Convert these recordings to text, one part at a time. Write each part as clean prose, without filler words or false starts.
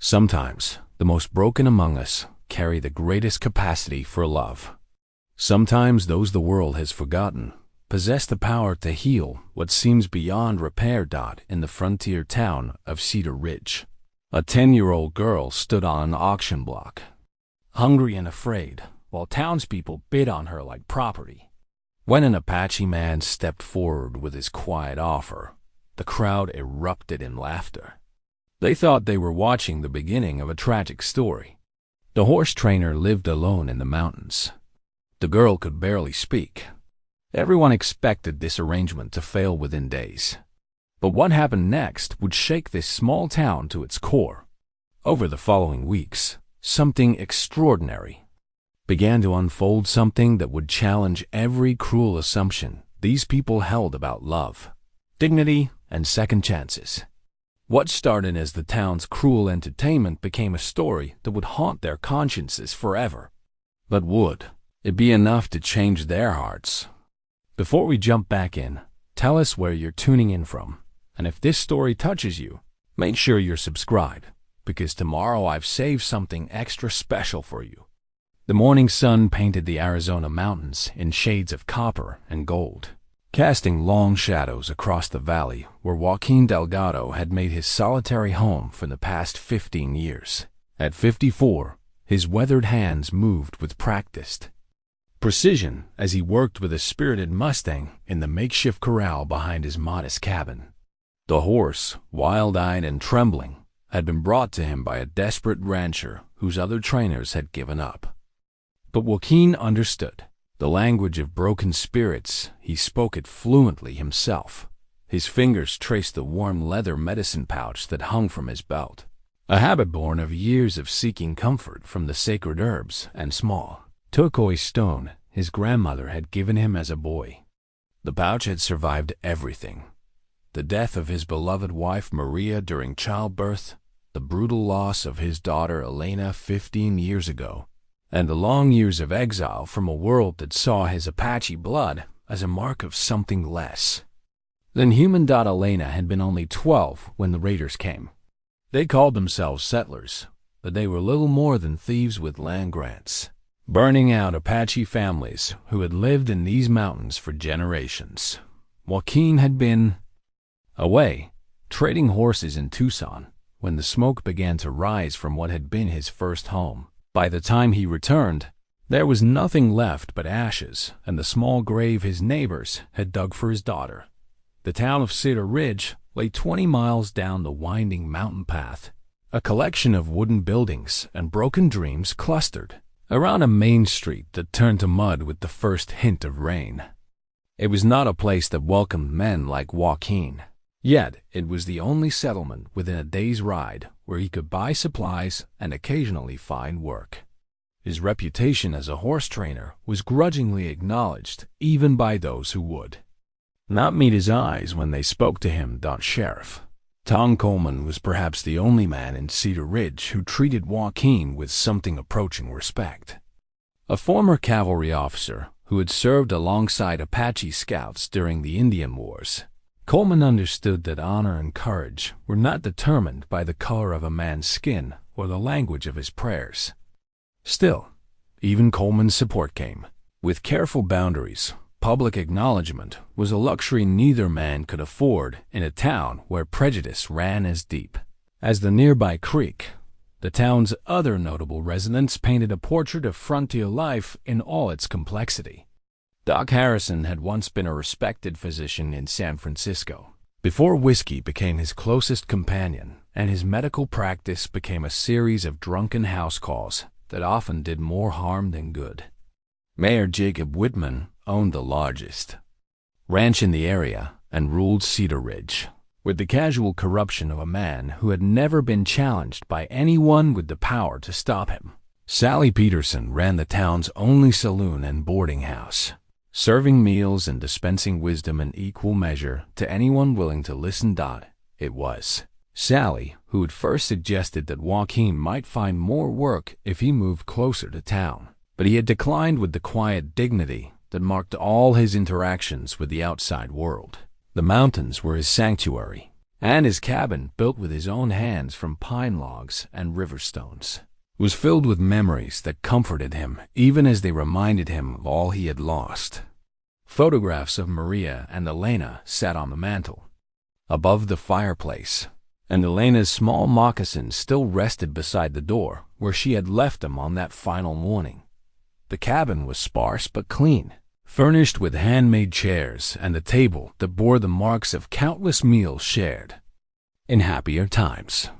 Sometimes, the most broken among us carry the greatest capacity for love. Sometimes those the world has forgotten possess the power to heal what seems beyond repair. In the frontier town of Cedar Ridge, a 10-year-old girl stood on an auction block, hungry and afraid, while townspeople bid on her like property. When an Apache man stepped forward with his quiet offer, the crowd erupted in laughter. They thought they were watching the beginning of a tragic story. The horse trainer lived alone in the mountains. The girl could barely speak. Everyone expected this arrangement to fail within days. But what happened next would shake this small town to its core. Over the following weeks, something extraordinary began to unfold, something that would challenge every cruel assumption these people held about love, dignity, and second chances. What started as the town's cruel entertainment became a story that would haunt their consciences forever. But would it be enough to change their hearts? Before we jump back in, tell us where you're tuning in from, and if this story touches you, make sure you're subscribed, because tomorrow I've saved something extra special for you. The morning sun painted the Arizona mountains in shades of copper and gold, casting long shadows across the valley where Joaquin Delgado had made his solitary home for the past 15 years. At 54, his weathered hands moved with practiced precision as he worked with a spirited Mustang in the makeshift corral behind his modest cabin. The horse, wild-eyed and trembling, had been brought to him by a desperate rancher whose other trainers had given up. But Joaquin understood the language of broken spirits. He spoke it fluently himself. His fingers traced the warm leather medicine pouch that hung from his belt, a habit born of years of seeking comfort from the sacred herbs and small turquoise stone his grandmother had given him as a boy. The pouch had survived everything: the death of his beloved wife Maria during childbirth, the brutal loss of his daughter Elena 15 years ago, and the long years of exile from a world that saw his Apache blood as a mark of something less than human. Elena had been only 12 when the raiders came. They called themselves settlers, but they were little more than thieves with land grants, burning out Apache families who had lived in these mountains for generations. Joaquin had been away, trading horses in Tucson, when the smoke began to rise from what had been his first home. By the time he returned, there was nothing left but ashes and the small grave his neighbors had dug for his daughter. The town of Cedar Ridge lay 20 miles down the winding mountain path, a collection of wooden buildings and broken dreams clustered around a main street that turned to mud with the first hint of rain. It was not a place that welcomed men like Joaquin. Yet it was the only settlement within a day's ride where he could buy supplies and occasionally find work. His reputation as a horse trainer was grudgingly acknowledged even by those who would not meet his eyes when they spoke to him. Sheriff Tom Coleman was perhaps the only man in Cedar Ridge who treated Joaquin with something approaching respect. A former cavalry officer who had served alongside Apache scouts during the Indian Wars, Coleman understood that honor and courage were not determined by the color of a man's skin or the language of his prayers. Still, even Coleman's support came with careful boundaries. Public acknowledgement was a luxury neither man could afford in a town where prejudice ran as deep as the nearby creek. The town's other notable residents painted a portrait of frontier life in all its complexity. Doc Harrison had once been a respected physician in San Francisco, before whiskey became his closest companion, and his medical practice became a series of drunken house calls that often did more harm than good. Mayor Jacob Whitman owned the largest ranch in the area and ruled Cedar Ridge with the casual corruption of a man who had never been challenged by anyone with the power to stop him. Sally Peterson ran the town's only saloon and boarding house, serving meals and dispensing wisdom in equal measure to anyone willing to listen. It was Sally who had first suggested that Joaquin might find more work if he moved closer to town, but he had declined with the quiet dignity that marked all his interactions with the outside world. The mountains were his sanctuary, and his cabin, built with his own hands from pine logs and river stones, was filled with memories that comforted him even as they reminded him of all he had lost. Photographs of Maria and Elena sat on the mantel, above the fireplace, and Elena's small moccasins still rested beside the door where she had left them on that final morning. The cabin was sparse but clean, furnished with handmade chairs and a table that bore the marks of countless meals shared. In happier times,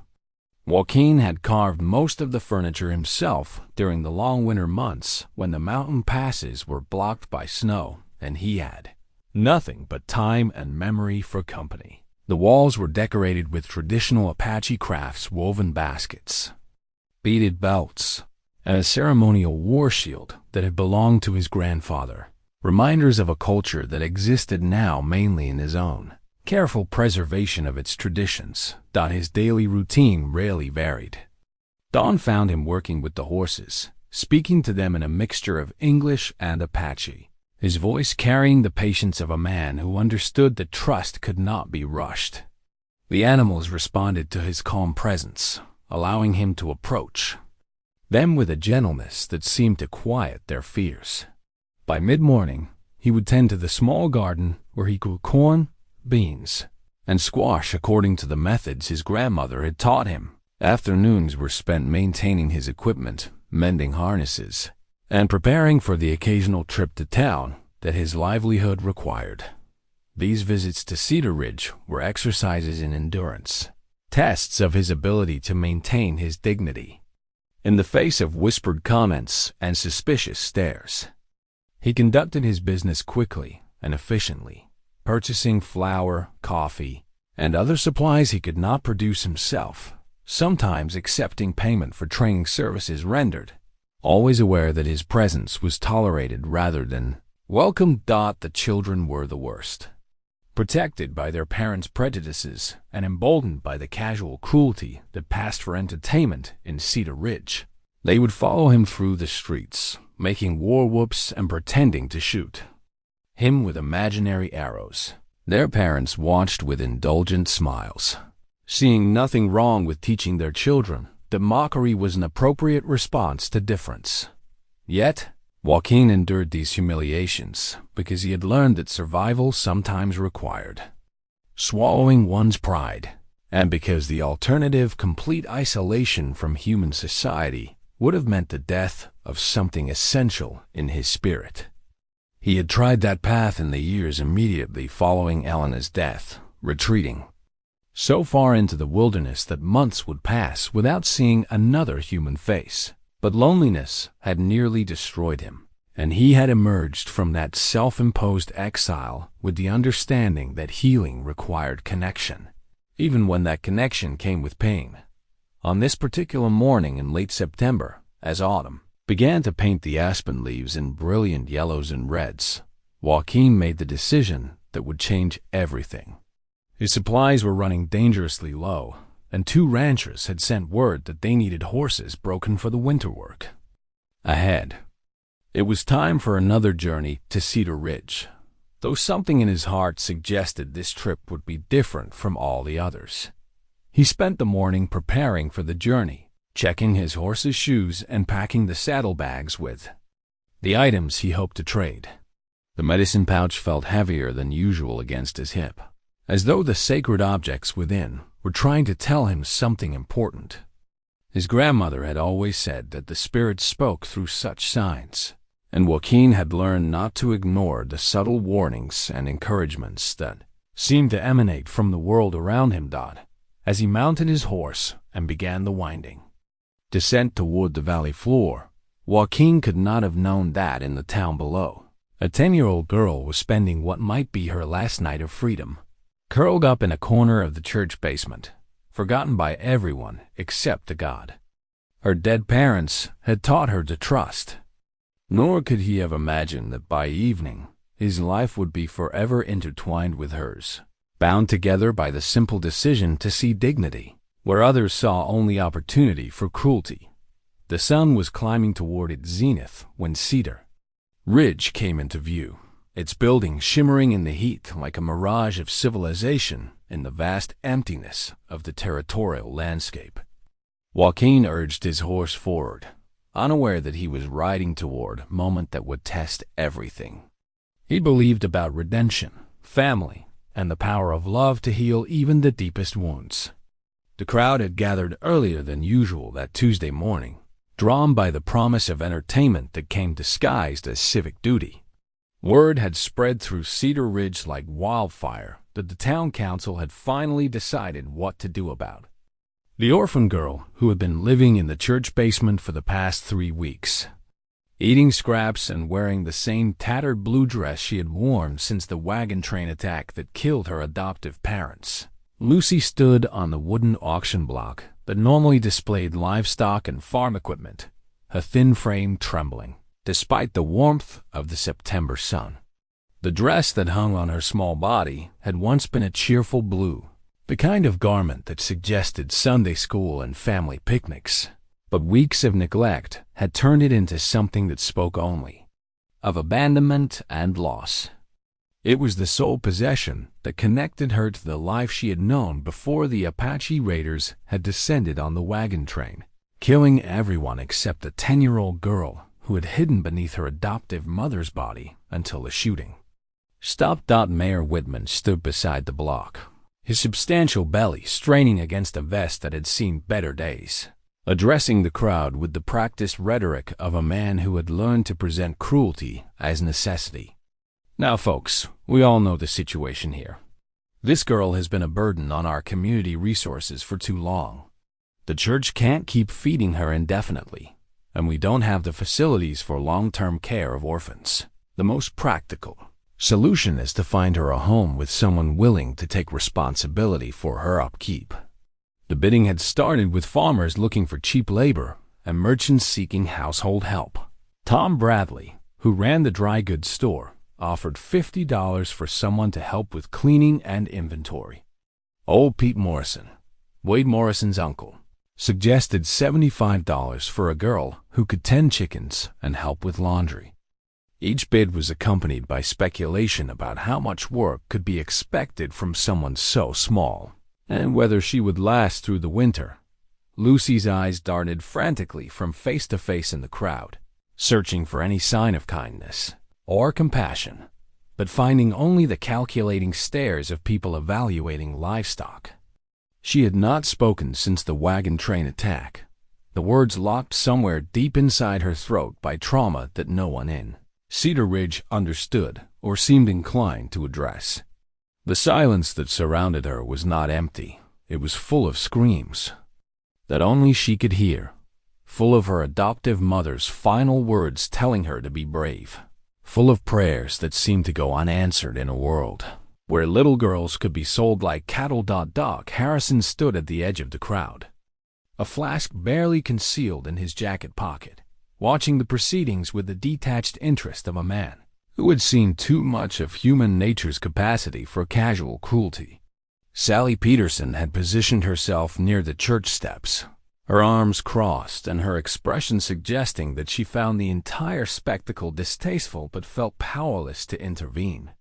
Joaquin had carved most of the furniture himself during the long winter months when the mountain passes were blocked by snow and he had nothing but time and memory for company. The walls were decorated with traditional Apache crafts, woven baskets, beaded belts, and a ceremonial war shield that had belonged to his grandfather, reminders of a culture that existed now mainly in his own careful preservation of its traditions. His daily routine rarely varied. Dawn found him working with the horses, speaking to them in a mixture of English and Apache, his voice carrying the patience of a man who understood that trust could not be rushed. The animals responded to his calm presence, allowing him to approach them with a gentleness that seemed to quiet their fears. By mid-morning, he would tend to the small garden where he grew corn, beans, and squash according to the methods his grandmother had taught him. Afternoons were spent maintaining his equipment, mending harnesses, and preparing for the occasional trip to town that his livelihood required. These visits to Cedar Ridge were exercises in endurance, tests of his ability to maintain his dignity in the face of whispered comments and suspicious stares. He conducted his business quickly and efficiently, purchasing flour, coffee, and other supplies he could not produce himself, sometimes accepting payment for training services rendered, always aware that his presence was tolerated rather than welcomed. The children were the worst. Protected by their parents' prejudices and emboldened by the casual cruelty that passed for entertainment in Cedar Ridge, they would follow him through the streets, making war whoops and pretending to shoot him with imaginary arrows. Their parents watched with indulgent smiles, seeing nothing wrong with teaching their children that mockery was an appropriate response to difference. Yet, Joaquin endured these humiliations because he had learned that survival sometimes required swallowing one's pride, and because the alternative, complete isolation from human society, would have meant the death of something essential in his spirit. He had tried that path in the years immediately following Elena's death, retreating so far into the wilderness that months would pass without seeing another human face. But loneliness had nearly destroyed him, and he had emerged from that self-imposed exile with the understanding that healing required connection, even when that connection came with pain. On this particular morning in late September, as autumn began to paint the aspen leaves in brilliant yellows and reds, Joaquin made the decision that would change everything. His supplies were running dangerously low, and 2 ranchers had sent word that they needed horses broken for the winter work ahead. It was time for another journey to Cedar Ridge, though something in his heart suggested this trip would be different from all the others. He spent the morning preparing for the journey, checking his horse's shoes and packing the saddlebags with the items he hoped to trade. The medicine pouch felt heavier than usual against his hip, as though the sacred objects within were trying to tell him something important. His grandmother had always said that the spirits spoke through such signs, and Joaquin had learned not to ignore the subtle warnings and encouragements that seemed to emanate from the world around him. As he mounted his horse and began the winding descent toward the valley floor, Joaquin could not have known that in the town below, a 10-year-old girl was spending what might be her last night of freedom, curled up in a corner of the church basement, forgotten by everyone except the God her dead parents had taught her to trust. Nor could he have imagined that by evening his life would be forever intertwined with hers, bound together by the simple decision to see dignity where others saw only opportunity for cruelty. The sun was climbing toward its zenith when Cedar Ridge came into view, its buildings shimmering in the heat like a mirage of civilization in the vast emptiness of the territorial landscape. Joaquin urged his horse forward, unaware that he was riding toward a moment that would test everything. He believed about redemption, family, and the power of love to heal even the deepest wounds. The crowd had gathered earlier than usual that Tuesday morning, drawn by the promise of entertainment that came disguised as civic duty. Word had spread through Cedar Ridge like wildfire that the town council had finally decided what to do about the orphan girl who had been living in the church basement for the past 3 weeks, eating scraps and wearing the same tattered blue dress she had worn since the wagon train attack that killed her adoptive parents. Lucy stood on the wooden auction block that normally displayed livestock and farm equipment, her thin frame trembling, despite the warmth of the September sun. The dress that hung on her small body had once been a cheerful blue, the kind of garment that suggested Sunday school and family picnics, but weeks of neglect had turned it into something that spoke only of abandonment and loss. It was the sole possession that connected her to the life she had known before the Apache raiders had descended on the wagon train, killing everyone except a 10-year-old girl who had hidden beneath her adoptive mother's body until the shooting. Mayor Whitman stood beside the block, his substantial belly straining against a vest that had seen better days, addressing the crowd with the practiced rhetoric of a man who had learned to present cruelty as necessity. Now, folks, we all know the situation here. This girl has been a burden on our community resources for too long. The church can't keep feeding her indefinitely, and we don't have the facilities for long-term care of orphans. The most practical solution is to find her a home with someone willing to take responsibility for her upkeep. The bidding had started with farmers looking for cheap labor and merchants seeking household help. Tom Bradley, who ran the dry goods store, offered $50 for someone to help with cleaning and inventory. Old Pete Morrison, Wade Morrison's uncle, suggested $75 for a girl who could tend chickens and help with laundry. Each bid was accompanied by speculation about how much work could be expected from someone so small, and whether she would last through the winter. Lucy's eyes darted frantically from face to face in the crowd, searching for any sign of kindness or compassion, but finding only the calculating stares of people evaluating livestock. She had not spoken since the wagon train attack, the words locked somewhere deep inside her throat by trauma that no one in Cedar Ridge understood or seemed inclined to address. The silence that surrounded her was not empty. It was full of screams that only she could hear, full of her adoptive mother's final words telling her to be brave, full of prayers that seemed to go unanswered in a world where little girls could be sold like cattle. Doc Harrison stood at the edge of the crowd, a flask barely concealed in his jacket pocket, watching the proceedings with the detached interest of a man who had seen too much of human nature's capacity for casual cruelty. Sally Peterson had positioned herself near the church steps, her arms crossed and her expression suggesting that she found the entire spectacle distasteful but felt powerless to intervene.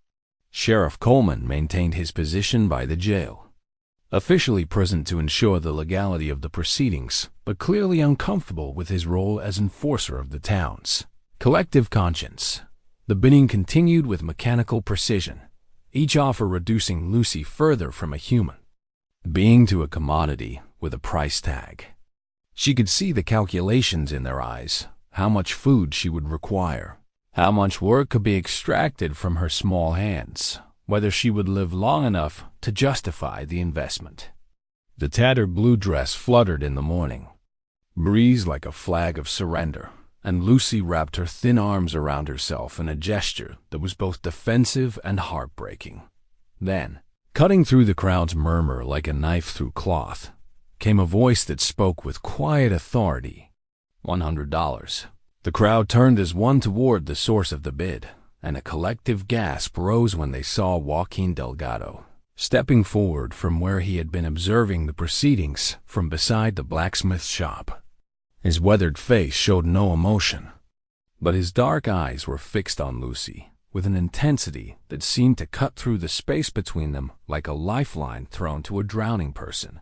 Sheriff Coleman maintained his position by the jail, officially present to ensure the legality of the proceedings, but clearly uncomfortable with his role as enforcer of the town's collective conscience. The bidding continued with mechanical precision, each offer reducing Lucy further from a human being to a commodity with a price tag. She could see the calculations in their eyes, how much food she would require, how much work could be extracted from her small hands, whether she would live long enough to justify the investment. The tattered blue dress fluttered in the morning breeze like a flag of surrender, and Lucy wrapped her thin arms around herself in a gesture that was both defensive and heartbreaking. Then, cutting through the crowd's murmur like a knife through cloth, came a voice that spoke with quiet authority. $100. The crowd turned as one toward the source of the bid, and a collective gasp rose when they saw Joaquin Delgado stepping forward from where he had been observing the proceedings from beside the blacksmith shop. His weathered face showed no emotion, but his dark eyes were fixed on Lucy, with an intensity that seemed to cut through the space between them like a lifeline thrown to a drowning person.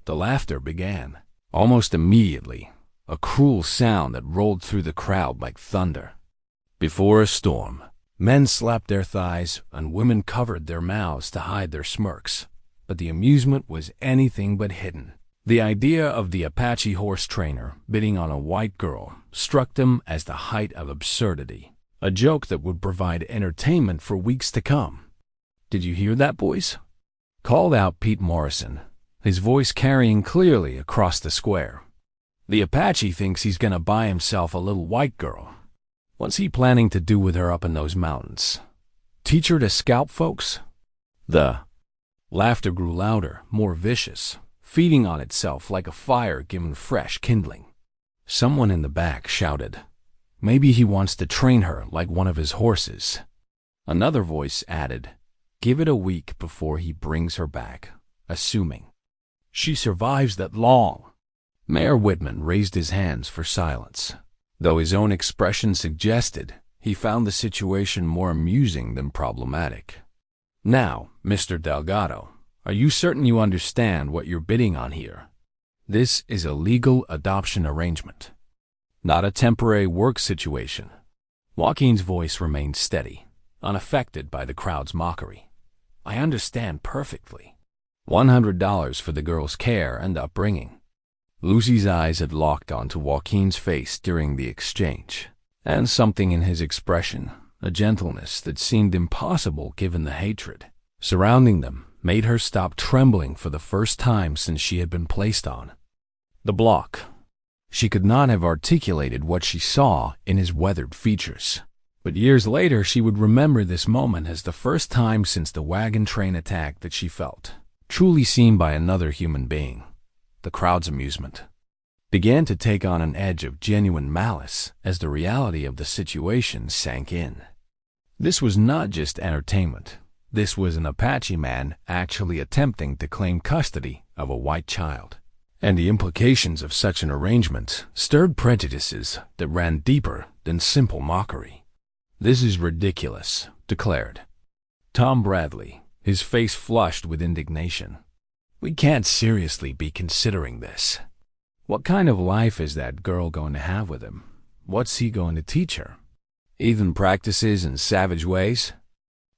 The laughter began. Almost immediately, a cruel sound that rolled through the crowd like thunder. Before a storm, men slapped their thighs and women covered their mouths to hide their smirks, but the amusement was anything but hidden. The idea of the Apache horse trainer bidding on a white girl struck them as the height of absurdity, a joke that would provide entertainment for weeks to come. "Did you hear that, boys?" called out Pete Morrison, his voice carrying clearly across the square. "The Apache thinks he's gonna buy himself a little white girl. What's he planning to do with her up in those mountains? Teach her to scalp folks?" The laughter grew louder, more vicious, feeding on itself like a fire given fresh kindling. Someone in the back shouted, "Maybe he wants to train her like one of his horses." Another voice added, "Give it a week before he brings her back, assuming she survives that long." Mayor Whitman raised his hands for silence. Though his own expression suggested he found the situation more amusing than problematic. "Now, Mr. Delgado, are you certain you understand what you're bidding on here? This is a legal adoption arrangement, not a temporary work situation." Joaquin's voice remained steady, unaffected by the crowd's mockery. "I understand perfectly. $100 for the girl's care and upbringing." Lucy's eyes had locked onto Joaquin's face during the exchange, and something in his expression, a gentleness that seemed impossible given the hatred surrounding them, made her stop trembling for the first time since she had been placed on the block. She could not have articulated what she saw in his weathered features, but years later she would remember this moment as the first time since the wagon train attack that she felt truly seen by another human being. The crowd's amusement began to take on an edge of genuine malice as the reality of the situation sank in. This was not just entertainment. This was an Apache man actually attempting to claim custody of a white child. And the implications of such an arrangement stirred prejudices that ran deeper than simple mockery. "This is ridiculous," declared Tom Bradley, his face flushed with indignation. "We can't seriously be considering this. What kind of life is that girl going to have with him? What's he going to teach her? Heathen practices and savage ways?"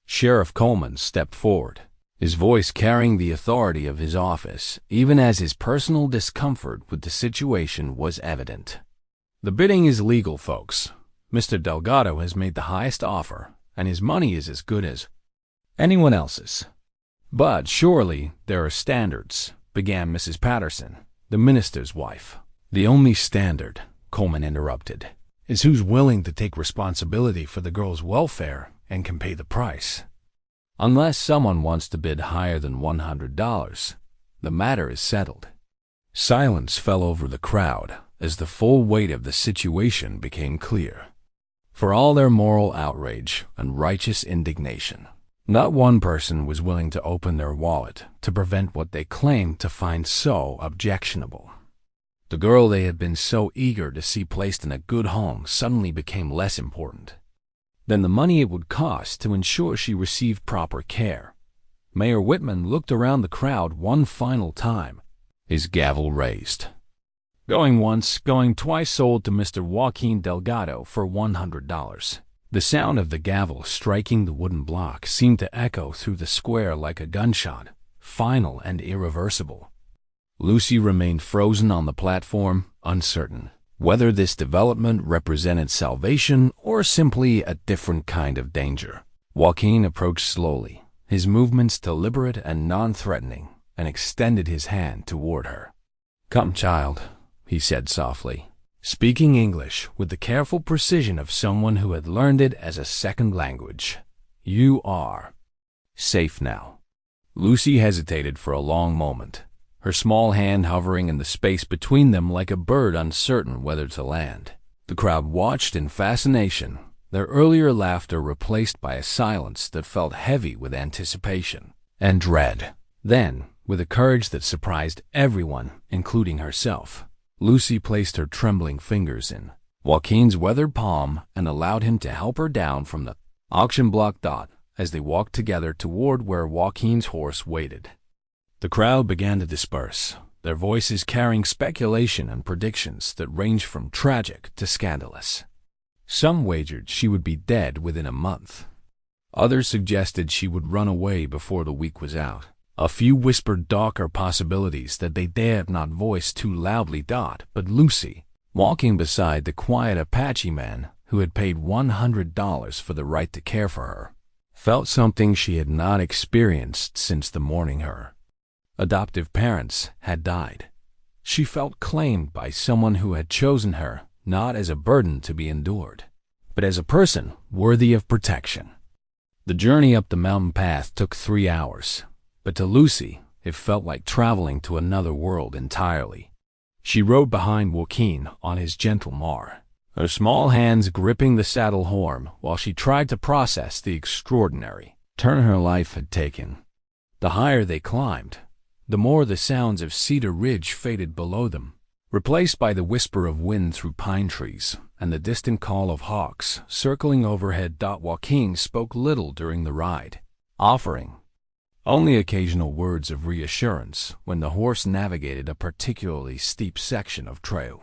Sheriff Coleman stepped forward, his voice carrying the authority of his office, even as his personal discomfort with the situation was evident. "The bidding is legal, folks. Mr. Delgado has made the highest offer, and his money is as good as anyone else's." "But surely there are standards," began Mrs. Patterson, the minister's wife. "The only standard," Coleman interrupted, "is who's willing to take responsibility for the girl's welfare and can pay the price. Unless someone wants to bid higher than $100, the matter is settled." Silence fell over the crowd as the full weight of the situation became clear. For all their moral outrage and righteous indignation, not one person was willing to open their wallet to prevent what they claimed to find so objectionable. The girl they had been so eager to see placed in a good home suddenly became less important than the money it would cost to ensure she received proper care. Mayor Whitman looked around the crowd one final time, his gavel raised. "Going once, going twice, sold to Mr. Joaquin Delgado for $100. The sound of the gavel striking the wooden block seemed to echo through the square like a gunshot, final and irreversible. Lucy remained frozen on the platform, uncertain whether this development represented salvation or simply a different kind of danger. Joaquin approached slowly, his movements deliberate and non-threatening, and extended his hand toward her. "Come, child," he said softly, speaking English with the careful precision of someone who had learned it as a second language. "You are safe now." Lucy hesitated for a long moment, her small hand hovering in the space between them like a bird uncertain whether to land. The crowd watched in fascination, their earlier laughter replaced by a silence that felt heavy with anticipation and dread. Then, with a courage that surprised everyone, including herself, Lucy placed her trembling fingers in Joaquin's weathered palm and allowed him to help her down from the auction block. As they walked together toward where Joaquin's horse waited. The crowd began to disperse, their voices carrying speculation and predictions that ranged from tragic to scandalous. Some wagered she would be dead within a month. Others suggested she would run away before the week was out. A few whispered darker possibilities that they dared not voice too loudly. But Lucy, walking beside the quiet Apache man who had paid $100 for the right to care for her, felt something she had not experienced since the morning her adoptive parents had died. She felt claimed by someone who had chosen her not as a burden to be endured, but as a person worthy of protection. The journey up the mountain path took 3 hours, but to Lucy, it felt like traveling to another world entirely. She rode behind Joaquin on his gentle mare, her small hands gripping the saddle horn while she tried to process the extraordinary turn her life had taken. The higher they climbed, the more the sounds of Cedar Ridge faded below them, replaced by the whisper of wind through pine trees and the distant call of hawks circling overhead. Joaquin spoke little during the ride, offering only occasional words of reassurance when the horse navigated a particularly steep section of trail.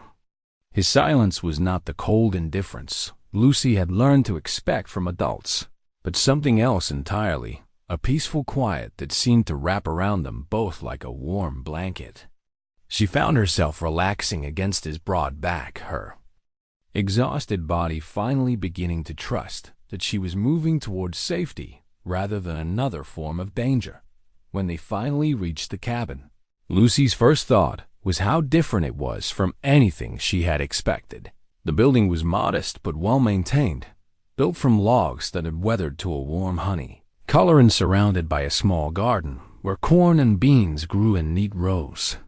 His silence was not the cold indifference Lucy had learned to expect from adults, but something else entirely, a peaceful quiet that seemed to wrap around them both like a warm blanket. She found herself relaxing against his broad back, her exhausted body finally beginning to trust that she was moving towards safety rather than another form of danger. When they finally reached the cabin, Lucy's first thought was how different it was from anything she had expected. The building was modest but well-maintained, built from logs that had weathered to a warm honey color and surrounded by a small garden where corn and beans grew in neat rows.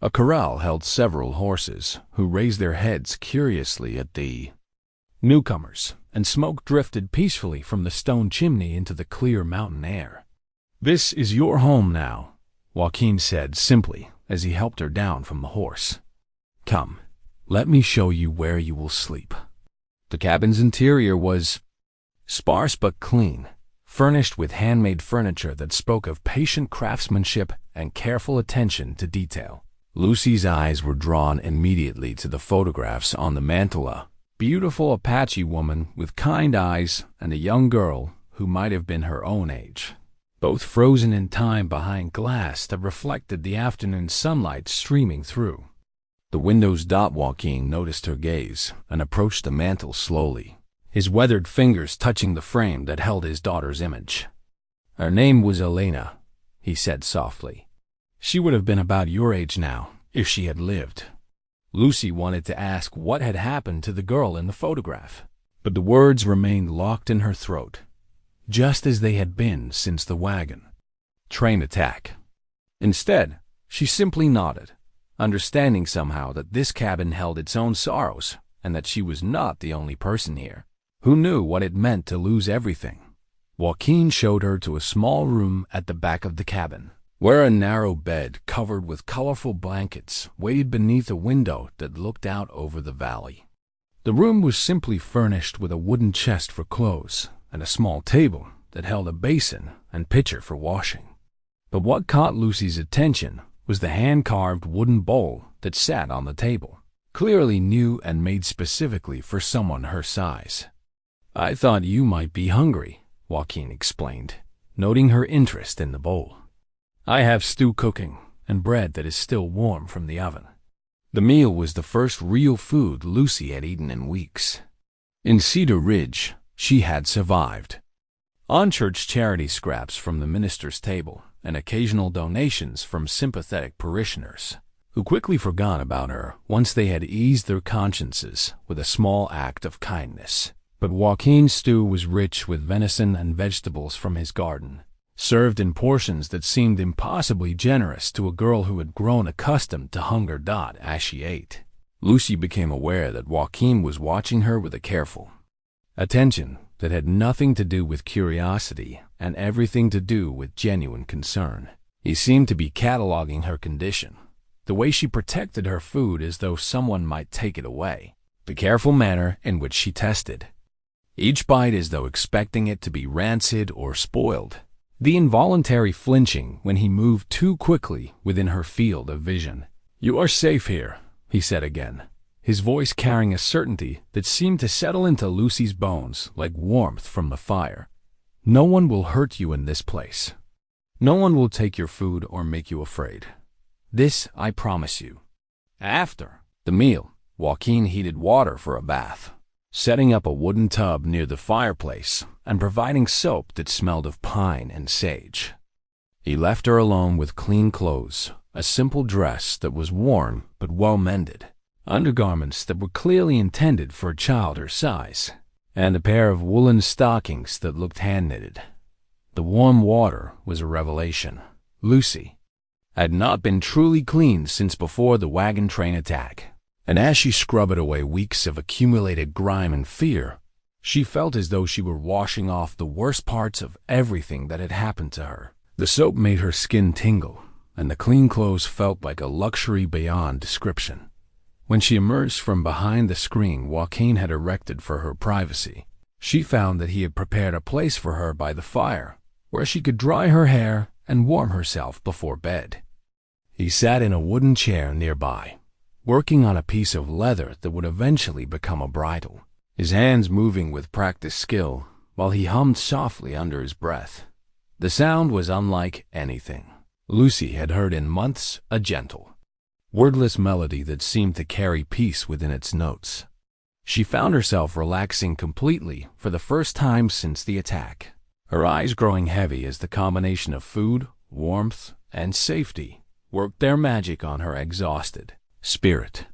A corral held several horses who raised their heads curiously at the newcomers, and smoke drifted peacefully from the stone chimney into the clear mountain air. "This is your home now," Joaquin said simply as he helped her down from the horse. "Come, let me show you where you will sleep." The cabin's interior was sparse but clean, furnished with handmade furniture that spoke of patient craftsmanship and careful attention to detail. Lucy's eyes were drawn immediately to the photographs on the mantel, a beautiful Apache woman with kind eyes and a young girl who might have been her own age, both frozen in time behind glass that reflected the afternoon sunlight streaming through the windows. Joaquin noticed her gaze and approached the mantel slowly, his weathered fingers touching the frame that held his daughter's image. "Her name was Elena," he said softly. "She would have been about your age now, if she had lived." Lucy wanted to ask what had happened to the girl in the photograph, but the words remained locked in her throat, just as they had been since the wagon train attack. Instead, she simply nodded, understanding somehow that this cabin held its own sorrows and that she was not the only person here who knew what it meant to lose everything. Joaquin showed her to a small room at the back of the cabin, where a narrow bed covered with colorful blankets waited beneath a window that looked out over the valley. The room was simply furnished with a wooden chest for clothes and a small table that held a basin and pitcher for washing. But what caught Lucy's attention was the hand-carved wooden bowl that sat on the table, clearly new and made specifically for someone her size. "I thought you might be hungry," Joaquin explained, noting her interest in the bowl. "I have stew cooking and bread that is still warm from the oven." The meal was the first real food Lucy had eaten in weeks. In Cedar Ridge, she had survived on church charity scraps from the minister's table and occasional donations from sympathetic parishioners, who quickly forgot about her once they had eased their consciences with a small act of kindness. But Joaquin's stew was rich with venison and vegetables from his garden, served in portions that seemed impossibly generous to a girl who had grown accustomed to hunger. As she ate, Lucy became aware that Joaquin was watching her with a careful attention that had nothing to do with curiosity and everything to do with genuine concern. He seemed to be cataloging her condition, the way she protected her food as though someone might take it away, the careful manner in which she tested each bite as though expecting it to be rancid or spoiled. The involuntary flinching when he moved too quickly within her field of vision. "You are safe here," he said again, his voice carrying a certainty that seemed to settle into Lucy's bones like warmth from the fire. "No one will hurt you in this place. No one will take your food or make you afraid. This I promise you." After the meal, Joaquin heated water for a bath, setting up a wooden tub near the fireplace and providing soap that smelled of pine and sage. He left her alone with clean clothes, a simple dress that was worn but well mended, undergarments that were clearly intended for a child her size, and a pair of woolen stockings that looked hand-knitted. The warm water was a revelation. Lucy had not been truly cleaned since before the wagon train attack, and as she scrubbed away weeks of accumulated grime and fear, she felt as though she were washing off the worst parts of everything that had happened to her. The soap made her skin tingle, and the clean clothes felt like a luxury beyond description. When she emerged from behind the screen Joaquin had erected for her privacy, she found that he had prepared a place for her by the fire, where she could dry her hair and warm herself before bed. He sat in a wooden chair nearby, working on a piece of leather that would eventually become a bridle, his hands moving with practiced skill while he hummed softly under his breath. The sound was unlike anything Lucy had heard in months, a gentle, wordless melody that seemed to carry peace within its notes. She found herself relaxing completely for the first time since the attack, her eyes growing heavy as the combination of food, warmth, and safety worked their magic on her exhausted spirit.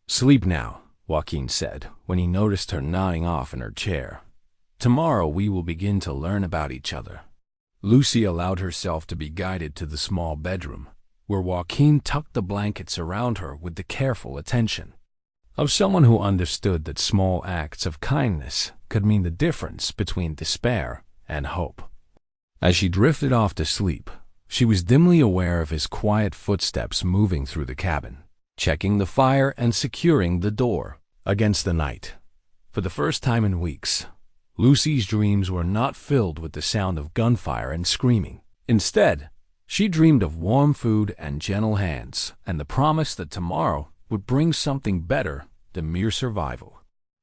"Sleep now," Joaquin said when he noticed her nodding off in her chair. "Tomorrow we will begin to learn about each other." Lucy allowed herself to be guided to the small bedroom, where Joaquin tucked the blankets around her with the careful attention of someone who understood that small acts of kindness could mean the difference between despair and hope. As she drifted off to sleep, she was dimly aware of his quiet footsteps moving through the cabin, checking the fire and securing the door against the night. For the first time in weeks, Lucy's dreams were not filled with the sound of gunfire and screaming. Instead, she dreamed of warm food and gentle hands and the promise that tomorrow would bring something better than mere survival.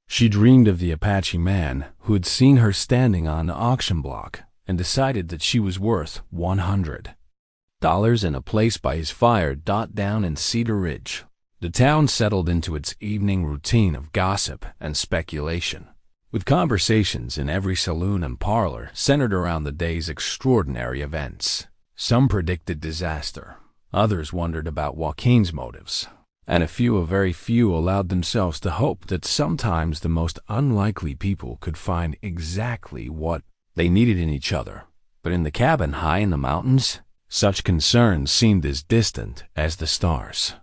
She dreamed of the Apache man who had seen her standing on the auction block and decided that she was worth $100 in a place by his fire down in Cedar Ridge. The town settled into its evening routine of gossip and speculation, with conversations in every saloon and parlor centered around the day's extraordinary events. Some predicted disaster, others wondered about Joaquin's motives, and a very few allowed themselves to hope that sometimes the most unlikely people could find exactly what they needed in each other. But in the cabin high in the mountains, such concerns seemed as distant as the stars.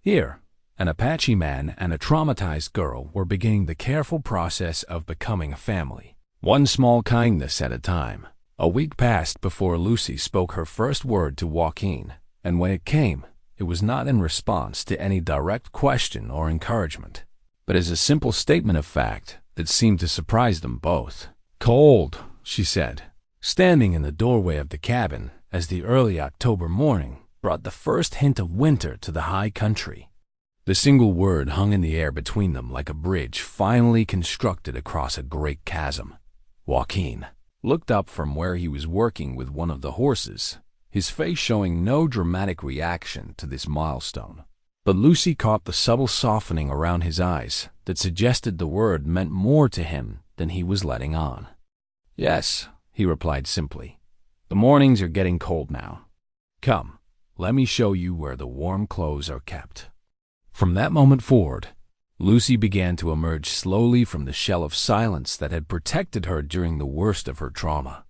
Here, an Apache man and a traumatized girl were beginning the careful process of becoming a family, one small kindness at a time. A week passed before Lucy spoke her first word to Joaquin, and when it came, it was not in response to any direct question or encouragement, but as a simple statement of fact that seemed to surprise them both. "Cold," she said, standing in the doorway of the cabin as the early October morning brought the first hint of winter to the high country. The single word hung in the air between them like a bridge finally constructed across a great chasm. Joaquin looked up from where he was working with one of the horses, his face showing no dramatic reaction to this milestone. But Lucy caught the subtle softening around his eyes that suggested the word meant more to him than he was letting on. "Yes," he replied simply. "The mornings are getting cold now. Come, let me show you where the warm clothes are kept." From that moment forward, Lucy began to emerge slowly from the shell of silence that had protected her during the worst of her trauma.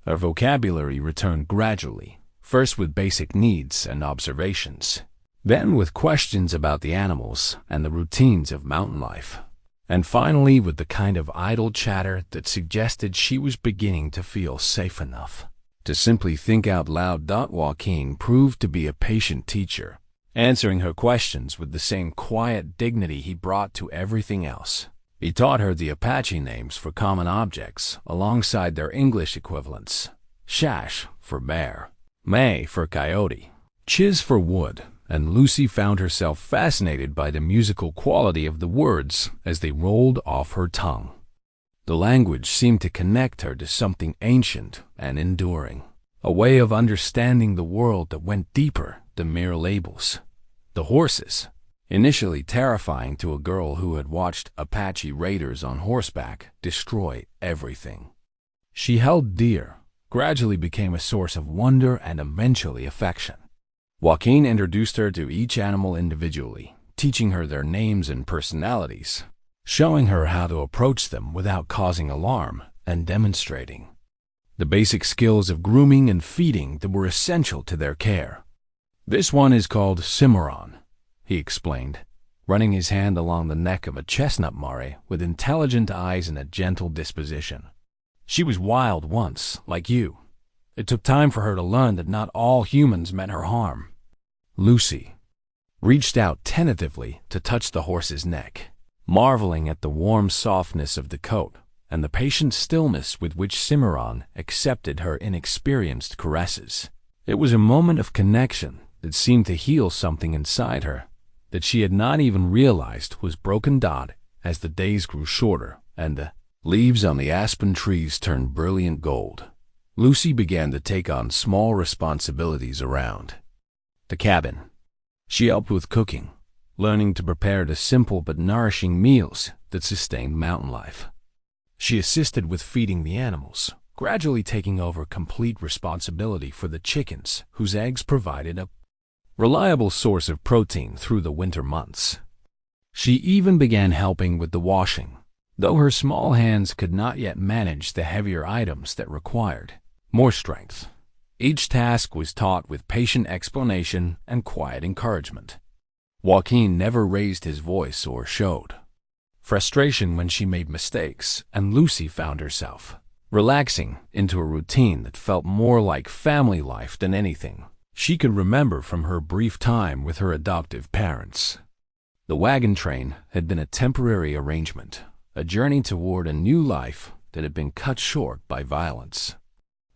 Her vocabulary returned gradually, first with basic needs and observations, then with questions about the animals and the routines of mountain life, and finally with the kind of idle chatter that suggested she was beginning to feel safe enough to simply think out loud. Joaquin proved to be a patient teacher, answering her questions with the same quiet dignity he brought to everything else. He taught her the Apache names for common objects alongside their English equivalents: Shash for bear, May for coyote, Chiz for wood, and Lucy found herself fascinated by the musical quality of the words as they rolled off her tongue. The language seemed to connect her to something ancient and enduring, a way of understanding the world that went deeper than mere labels. The horses, initially terrifying to a girl who had watched Apache raiders on horseback destroy everything she held dear, gradually became a source of wonder and eventually affection. Joaquin introduced her to each animal individually, teaching her their names and personalities, showing her how to approach them without causing alarm, and demonstrating the basic skills of grooming and feeding that were essential to their care. "This one is called Cimarron," he explained, running his hand along the neck of a chestnut mare with intelligent eyes and a gentle disposition. "She was wild once, like you. It took time for her to learn that not all humans meant her harm." Lucy reached out tentatively to touch the horse's neck, marveling at the warm softness of the coat and the patient stillness with which Cimarron accepted her inexperienced caresses. It was a moment of connection that seemed to heal something inside her that she had not even realized was broken down as the days grew shorter and the leaves on the aspen trees turned brilliant gold. Lucy began to take on small responsibilities around the cabin. She helped with cooking, learning to prepare the simple but nourishing meals that sustained mountain life. She assisted with feeding the animals, gradually taking over complete responsibility for the chickens, whose eggs provided a reliable source of protein through the winter months. She even began helping with the washing, though her small hands could not yet manage the heavier items that required more strength. Each task was taught with patient explanation and quiet encouragement. Joaquin never raised his voice or showed frustration when she made mistakes, and Lucy found herself relaxing into a routine that felt more like family life than anything she could remember from her brief time with her adoptive parents. The wagon train had been a temporary arrangement, a journey toward a new life that had been cut short by violence.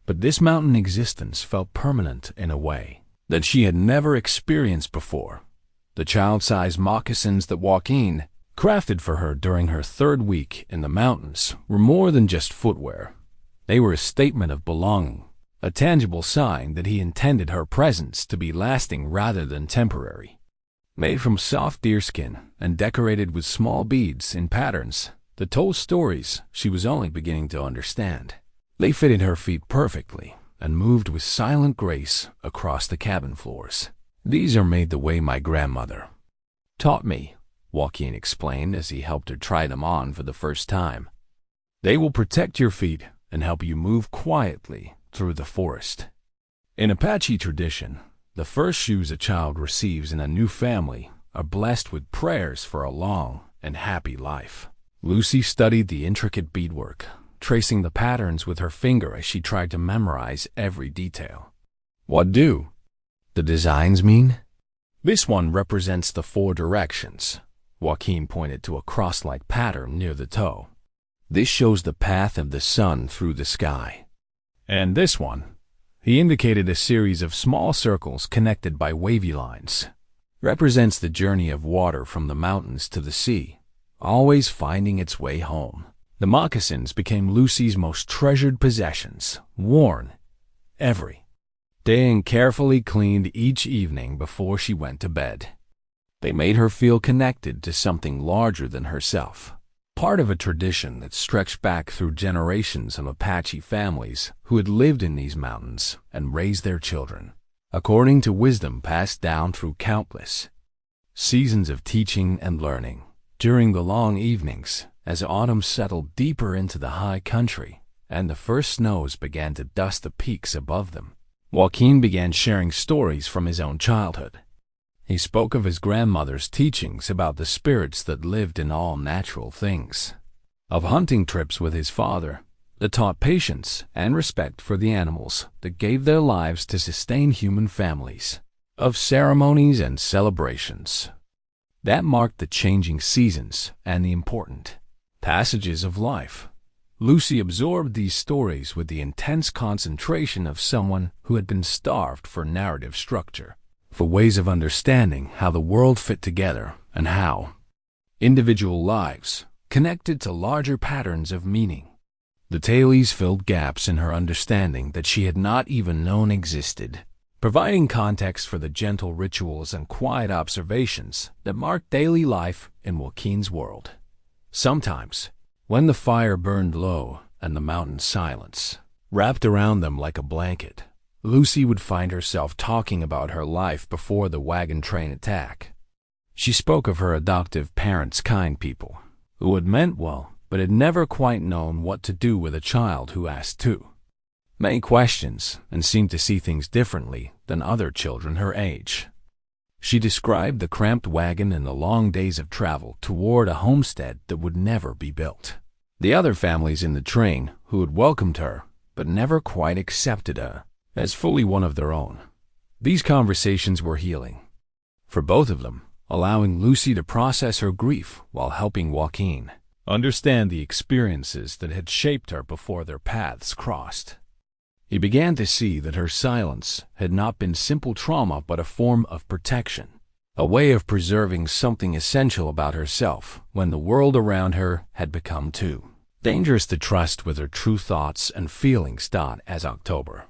But this mountain existence felt permanent in a way that she had never experienced before. The child-sized moccasins that Joaquin crafted for her during her third week in the mountains were more than just footwear. They were a statement of belonging, a tangible sign that he intended her presence to be lasting rather than temporary. Made from soft deerskin and decorated with small beads in patterns that told stories she was only beginning to understand. They fitted her feet perfectly and moved with silent grace across the cabin floors. "These are made the way my grandmother taught me," Joaquin explained as he helped her try them on for the first time. "They will protect your feet and help you move quietly through the forest." In Apache tradition, the first shoes a child receives in a new family are blessed with prayers for a long and happy life. Lucy studied the intricate beadwork, tracing the patterns with her finger as she tried to memorize every detail. "What do the designs mean?" "This one represents the 4 directions." Joaquin pointed to a cross-like pattern near the toe. "This shows the path of the sun through the sky. And this one," he indicated a series of small circles connected by wavy lines, "represents the journey of water from the mountains to the sea, always finding its way home." The moccasins became Lucy's most treasured possessions, worn every day and carefully cleaned each evening before she went to bed. They made her feel connected to something larger than herself, part of a tradition that stretched back through generations of Apache families who had lived in these mountains and raised their children, according to wisdom passed down through countless seasons of teaching and learning. During the long evenings, as autumn settled deeper into the high country and the first snows began to dust the peaks above them, Joaquin began sharing stories from his own childhood. He spoke of his grandmother's teachings about the spirits that lived in all natural things, of hunting trips with his father that taught patience and respect for the animals that gave their lives to sustain human families, of ceremonies and celebrations that marked the changing seasons and the important Passages of life. Lucy absorbed these stories with the intense concentration of someone who had been starved for narrative structure, for ways of understanding how the world fit together and how individual lives connected to larger patterns of meaning. The tales filled gaps in her understanding that she had not even known existed, providing context for the gentle rituals and quiet observations that marked daily life in Joaquin's world. Sometimes, when the fire burned low and the mountain silence wrapped around them like a blanket, Lucy would find herself talking about her life before the wagon train attack. She spoke of her adoptive parents, kind people, who had meant well, but had never quite known what to do with a child who asked too many questions and seemed to see things differently than other children her age. She described the cramped wagon and the long days of travel toward a homestead that would never be built. The other families in the train who had welcomed her but never quite accepted her as fully one of their own. These conversations were healing for both of them, allowing Lucy to process her grief while helping Joaquin understand the experiences that had shaped her before their paths crossed. He began to see that her silence had not been simple trauma but a form of protection, a way of preserving something essential about herself when the world around her had become too dangerous to trust with her true thoughts and feelings. As October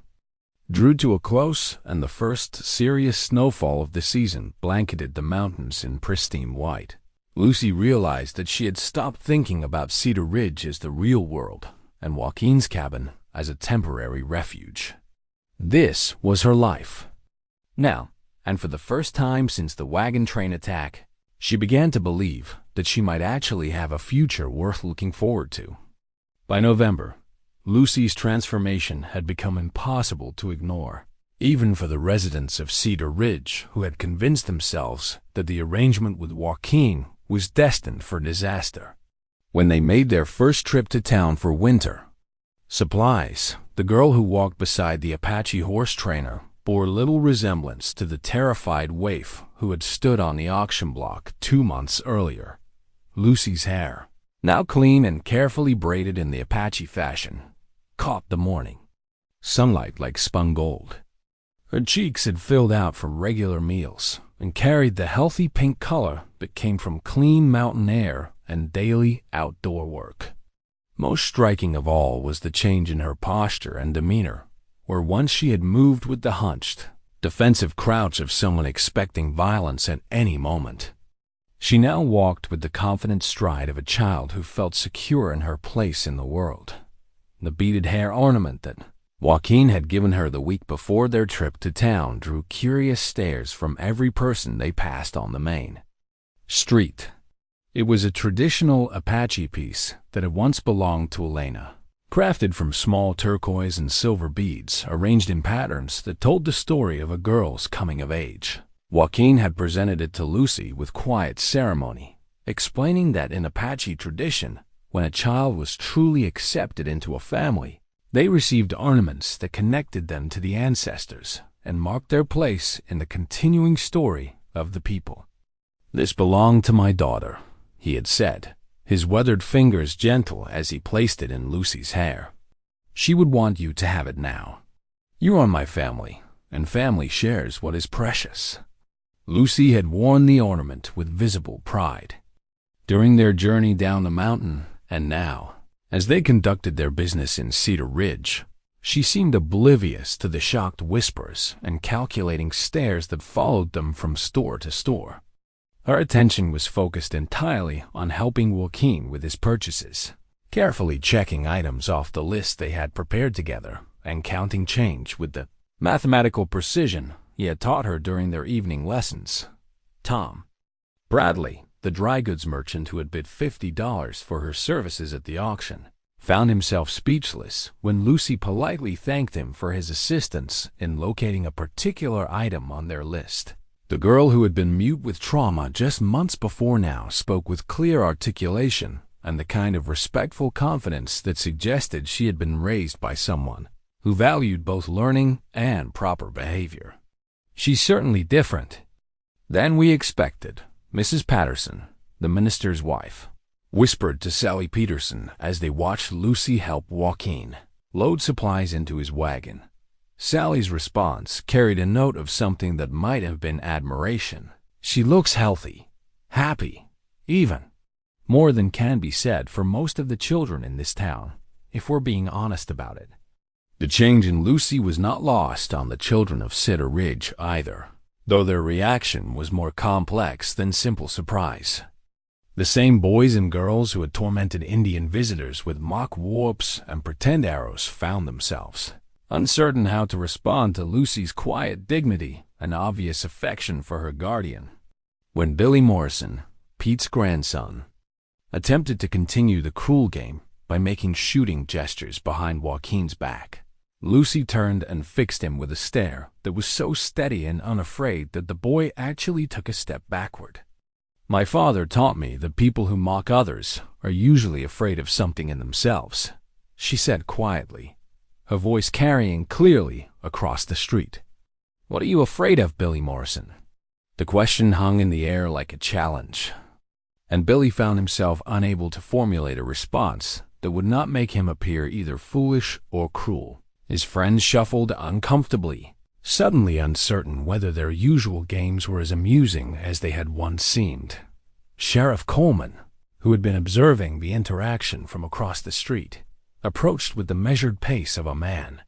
drew to a close and the first serious snowfall of the season blanketed the mountains in pristine white, Lucy realized that she had stopped thinking about Cedar Ridge as the real world and Joaquin's cabin as a temporary refuge. This was her life now, and for the first time since the wagon train attack, she began to believe that she might actually have a future worth looking forward to. By November, Lucy's transformation had become impossible to ignore, even for the residents of Cedar Ridge who had convinced themselves that the arrangement with Joaquin was destined for disaster. When they made their first trip to town for winter supplies, the girl who walked beside the Apache horse trainer bore little resemblance to the terrified waif who had stood on the auction block 2 months earlier. Lucy's hair, now clean and carefully braided in the Apache fashion, caught the morning sunlight like spun gold. Her cheeks had filled out from regular meals and carried the healthy pink color that came from clean mountain air and daily outdoor work. Most striking of all was the change in her posture and demeanor, where once she had moved with the hunched, defensive crouch of someone expecting violence at any moment. She now walked with the confident stride of a child who felt secure in her place in the world. The beaded hair ornament that Joaquin had given her the week before their trip to town drew curious stares from every person they passed on the main street. It was a traditional Apache piece that had once belonged to Elena, crafted from small turquoise and silver beads arranged in patterns that told the story of a girl's coming of age. Joaquin had presented it to Lucy with quiet ceremony, explaining that in Apache tradition, when a child was truly accepted into a family, they received ornaments that connected them to the ancestors and marked their place in the continuing story of the people. "This belonged to my daughter," he had said, his weathered fingers gentle as he placed it in Lucy's hair. "She would want you to have it now. You are my family, and family shares what is precious." Lucy had worn the ornament with visible pride during their journey down the mountain, and now, as they conducted their business in Cedar Ridge, she seemed oblivious to the shocked whispers and calculating stares that followed them from store to store. Her attention was focused entirely on helping Joaquin with his purchases, carefully checking items off the list they had prepared together and counting change with the mathematical precision he had taught her during their evening lessons. Tom Bradley, the dry goods merchant who had bid $50 for her services at the auction, found himself speechless when Lucy politely thanked him for his assistance in locating a particular item on their list. The girl who had been mute with trauma just months before now spoke with clear articulation and the kind of respectful confidence that suggested she had been raised by someone who valued both learning and proper behavior. "She's certainly different than we expected," Mrs. Patterson, the minister's wife, whispered to Sally Peterson as they watched Lucy help Joaquin load supplies into his wagon. Sally's response carried a note of something that might have been admiration. "She looks healthy, happy, even." More than can be said for most of the children in this town, if we're being honest about it. The change in Lucy was not lost on the children of Cedar Ridge either, though their reaction was more complex than simple surprise. The same boys and girls who had tormented Indian visitors with mock warps and pretend arrows found themselves uncertain how to respond to Lucy's quiet dignity and obvious affection for her guardian. When Billy Morrison, Pete's grandson, attempted to continue the cruel game by making shooting gestures behind Joaquin's back, Lucy turned and fixed him with a stare that was so steady and unafraid that the boy actually took a step backward. "My father taught me that people who mock others are usually afraid of something in themselves," she said quietly, her voice carrying clearly across the street. "What are you afraid of, Billy Morrison?" The question hung in the air like a challenge, and Billy found himself unable to formulate a response that would not make him appear either foolish or cruel. His friends shuffled uncomfortably, suddenly uncertain whether their usual games were as amusing as they had once seemed. Sheriff Coleman, who had been observing the interaction from across the street, approached with the measured pace of a man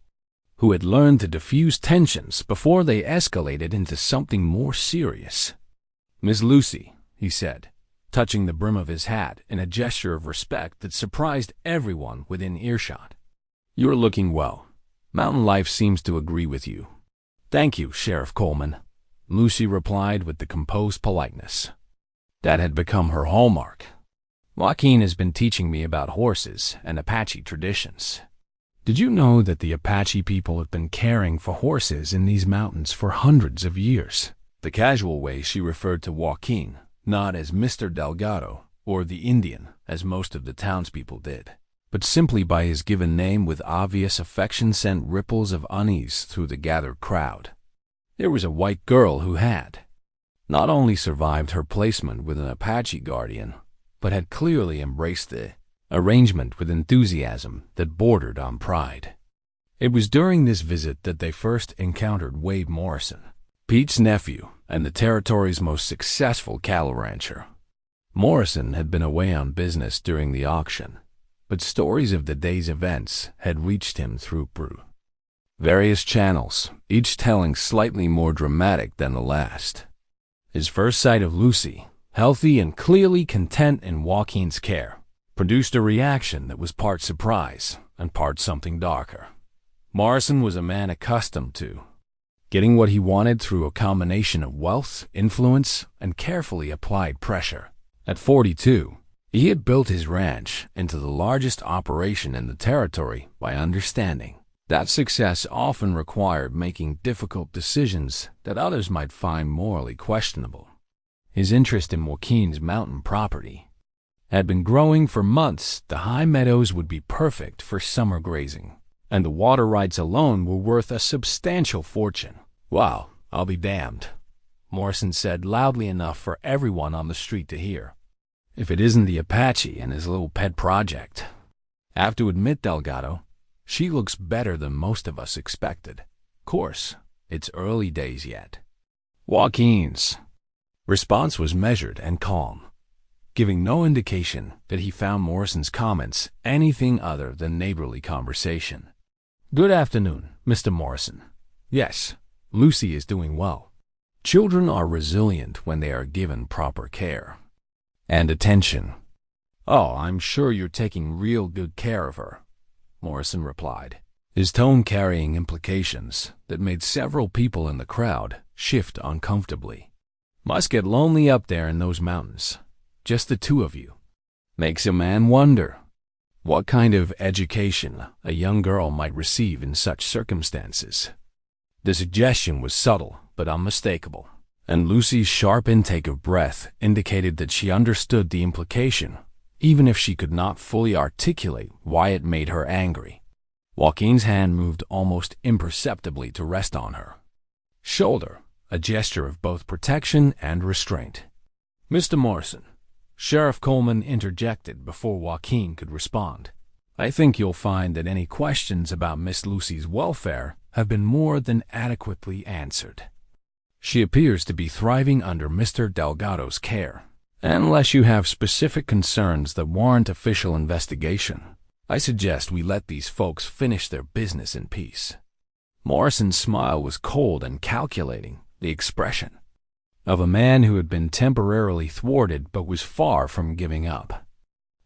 who had learned to diffuse tensions before they escalated into something more serious. "Miss Lucy," he said, touching the brim of his hat in a gesture of respect that surprised everyone within earshot. "You're looking well. Mountain life seems to agree with you." "Thank you, Sheriff Coleman," Lucy replied with the composed politeness that had become her hallmark. "Joaquin has been teaching me about horses and Apache traditions." "Did you know that the Apache people have been caring for horses in these mountains for hundreds of years?" The casual way she referred to Joaquin, not as Mr. Delgado or the Indian, as most of the townspeople did, but simply by his given name with obvious affection sent ripples of unease through the gathered crowd. There was a white girl who had not only survived her placement with an Apache guardian, but had clearly embraced the arrangement with enthusiasm that bordered on pride. It was during this visit that they first encountered Wade Morrison, Pete's nephew and the territory's most successful cattle rancher. Morrison had been away on business during the auction, but stories of the day's events had reached him through various channels, each telling slightly more dramatic than the last. His first sight of Lucy, healthy and clearly content in Joaquin's care, produced a reaction that was part surprise and part something darker. Morrison was a man accustomed to getting what he wanted through a combination of wealth, influence, and carefully applied pressure. At 42, he had built his ranch into the largest operation in the territory by understanding that success often required making difficult decisions that others might find morally questionable. His interest in Joaquin's mountain property had been growing for months. The high meadows would be perfect for summer grazing, and the water rights alone were worth a substantial fortune. "Wow, I'll be damned," Morrison said loudly enough for everyone on the street to hear, "if it isn't the Apache and his little pet project. I have to admit, Delgado, she looks better than most of us expected. Course, it's early days yet." Joaquin's response was measured and calm, giving no indication that he found Morrison's comments anything other than neighborly conversation. "Good afternoon, Mr. Morrison. Yes, Lucy is doing well. Children are resilient when they are given proper care and attention." "Oh, I'm sure you're taking real good care of her," Morrison replied, his tone carrying implications that made several people in the crowd shift uncomfortably. "Must get lonely up there in those mountains. Just the two of you. Makes a man wonder what kind of education a young girl might receive in such circumstances." The suggestion was subtle but unmistakable, and Lucy's sharp intake of breath indicated that she understood the implication, even if she could not fully articulate why it made her angry. Joaquin's hand moved almost imperceptibly to rest on her shoulder, a gesture of both protection and restraint. "Mr. Morrison, Sheriff Coleman interjected before Joaquin could respond. "I think you'll find that any questions about Miss Lucy's welfare have been more than adequately answered. She appears to be thriving under Mr. Delgado's care. Unless you have specific concerns that warrant official investigation, I suggest we let these folks finish their business in peace." Morrison's smile was cold and calculating, the expression of a man who had been temporarily thwarted but was far from giving up.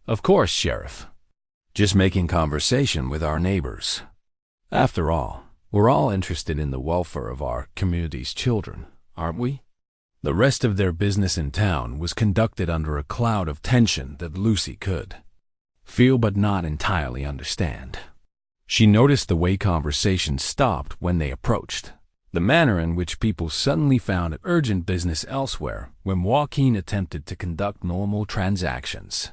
"Of course, Sheriff. Just making conversation with our neighbors. After all, we're all interested in the welfare of our community's children, aren't we?" The rest of their business in town was conducted under a cloud of tension that Lucy could feel but not entirely understand. She noticed the way conversation stopped when they approached, the manner in which people suddenly found urgent business elsewhere when Joaquin attempted to conduct normal transactions.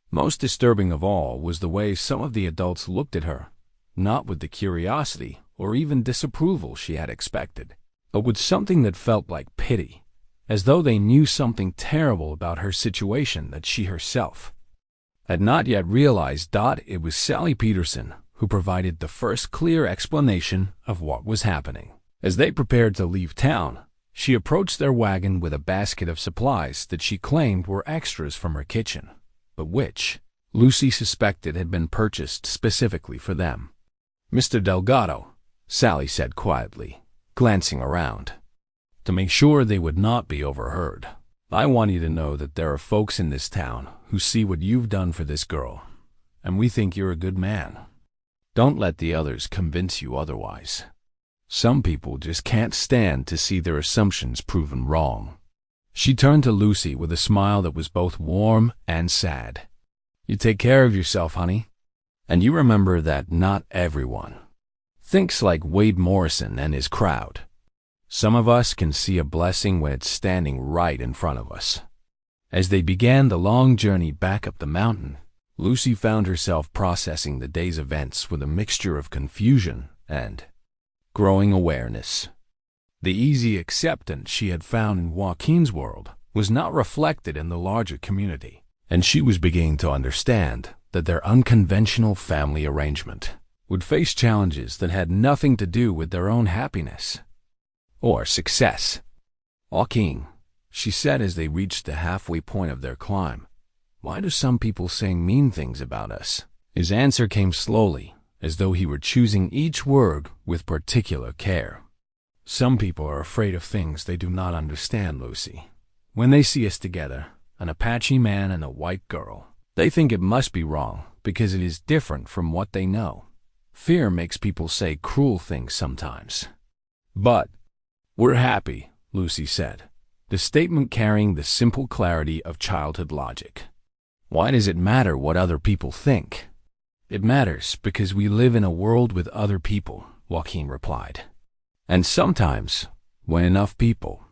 Most disturbing of all was the way some of the adults looked at her, not with the curiosity or even disapproval she had expected, but with something that felt like pity, as though they knew something terrible about her situation that she herself had not yet realized. It was Sally Peterson who provided the first clear explanation of what was happening. As they prepared to leave town, she approached their wagon with a basket of supplies that she claimed were extras from her kitchen, but which Lucy suspected had been purchased specifically for them. "Mr. Delgado," Sally said quietly, glancing around, to make sure they would not be overheard, "I want you to know that there are folks in this town who see what you've done for this girl, and we think you're a good man. Don't let the others convince you otherwise. Some people just can't stand to see their assumptions proven wrong." She turned to Lucy with a smile that was both warm and sad. "You take care of yourself, honey. And you remember that not everyone thinks like Wade Morrison and his crowd. Some of us can see a blessing when it's standing right in front of us." As they began the long journey back up the mountain, Lucy found herself processing the day's events with a mixture of confusion and growing awareness. The easy acceptance she had found in Joaquin's world was not reflected in the larger community, and she was beginning to understand that their unconventional family arrangement would face challenges that had nothing to do with their own happiness or success. "Joaquin," she said as they reached the halfway point of their climb, "why do some people say mean things about us?" His answer came slowly, as though he were choosing each word with particular care. "Some people are afraid of things they do not understand, Lucy. When they see us together, an Apache man and a white girl, they think it must be wrong because it is different from what they know. Fear makes people say cruel things sometimes. But we're happy," Lucy said, the statement carrying the simple clarity of childhood logic. "Why does it matter what other people think?" "It matters because we live in a world with other people," Joaquin replied. "And sometimes, when enough people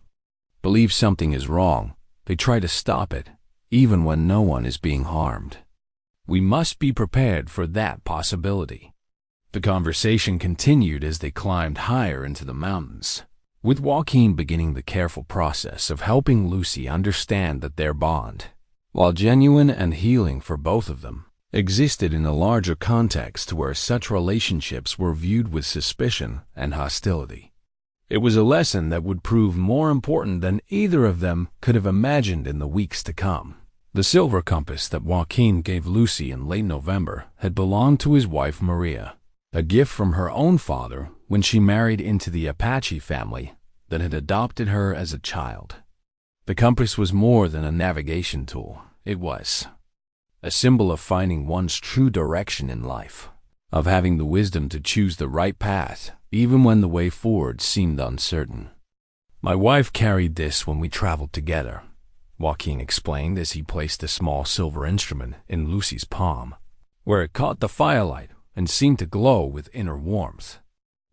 believe something is wrong, they try to stop it, even when no one is being harmed. We must be prepared for that possibility." The conversation continued as they climbed higher into the mountains, with Joaquin beginning the careful process of helping Lucy understand that their bond, while genuine and healing for both of them, existed in a larger context where such relationships were viewed with suspicion and hostility. It was a lesson that would prove more important than either of them could have imagined in the weeks to come. The silver compass that Joaquin gave Lucy in late November had belonged to his wife Maria, a gift from her own father when she married into the Apache family that had adopted her as a child. The compass was more than a navigation tool. It was a symbol of finding one's true direction in life, of having the wisdom to choose the right path, even when the way forward seemed uncertain. "My wife carried this when we traveled together," Joaquin explained as he placed a small silver instrument in Lucy's palm, where it caught the firelight and seemed to glow with inner warmth.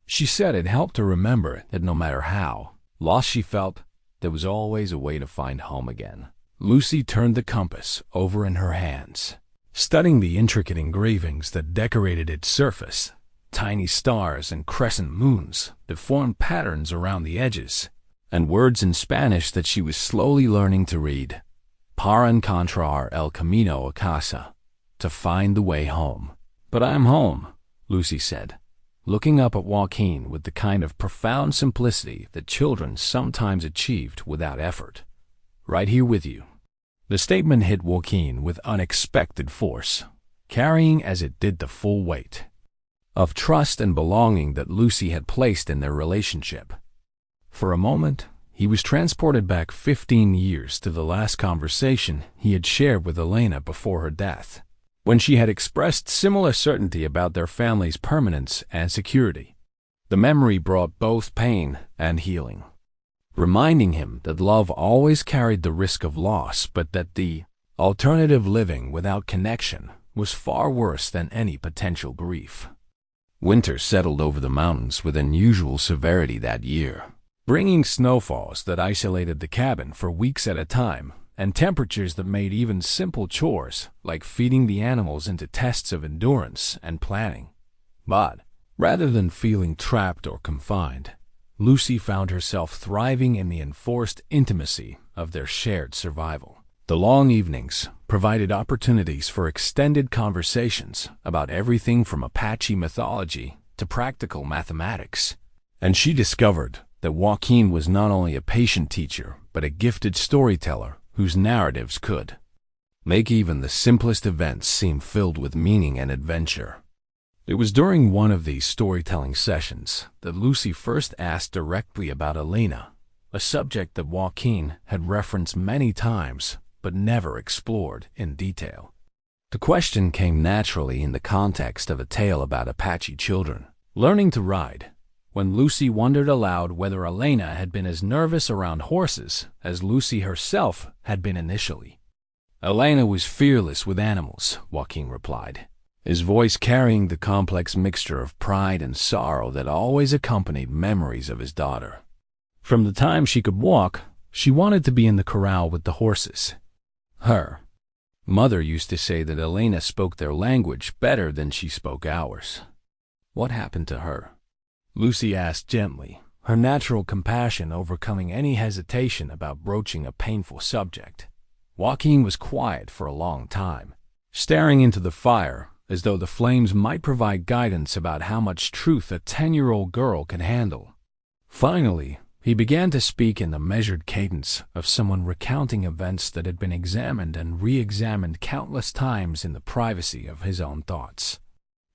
She said it helped her remember that no matter how lost she felt, there was always a way to find home again. Lucy turned the compass over in her hands, studying the intricate engravings that decorated its surface, tiny stars and crescent moons that formed patterns around the edges, and words in Spanish that she was slowly learning to read. para encontrar el camino a casa, to find the way home. But I'm home, Lucy said, looking up at Joaquin with the kind of profound simplicity that children sometimes achieved without effort. Right here with you. The statement hit Joaquin with unexpected force, carrying as it did the full weight of trust and belonging that Lucy had placed in their relationship. For a moment, he was transported back 15 years to the last conversation he had shared with Elena before her death, when she had expressed similar certainty about their family's permanence and security. The memory brought both pain and healing, reminding him that love always carried the risk of loss, but that the alternative, living without connection, was far worse than any potential grief. Winter settled over the mountains with unusual severity that year, bringing snowfalls that isolated the cabin for weeks at a time, and temperatures that made even simple chores, like feeding the animals, into tests of endurance and planning. But, rather than feeling trapped or confined, Lucy found herself thriving in the enforced intimacy of their shared survival. The long evenings provided opportunities for extended conversations about everything from Apache mythology to practical mathematics, and she discovered that Joaquin was not only a patient teacher, but a gifted storyteller whose narratives could make even the simplest events seem filled with meaning and adventure. It was during one of these storytelling sessions that Lucy first asked directly about Elena, a subject that Joaquin had referenced many times but never explored in detail. The question came naturally in the context of a tale about Apache children learning to ride, when Lucy wondered aloud whether Elena had been as nervous around horses as Lucy herself had been initially. Elena was fearless with animals, Joaquin replied, his voice carrying the complex mixture of pride and sorrow that always accompanied memories of his daughter. From the time she could walk, she wanted to be in the corral with the horses. Her mother used to say that Elena spoke their language better than she spoke ours. What happened to her? Lucy asked gently, her natural compassion overcoming any hesitation about broaching a painful subject. Joaquin was quiet for a long time, staring into the fire as though the flames might provide guidance about how much truth a 10-year-old girl could handle. Finally, he began to speak in the measured cadence of someone recounting events that had been examined and re-examined countless times in the privacy of his own thoughts.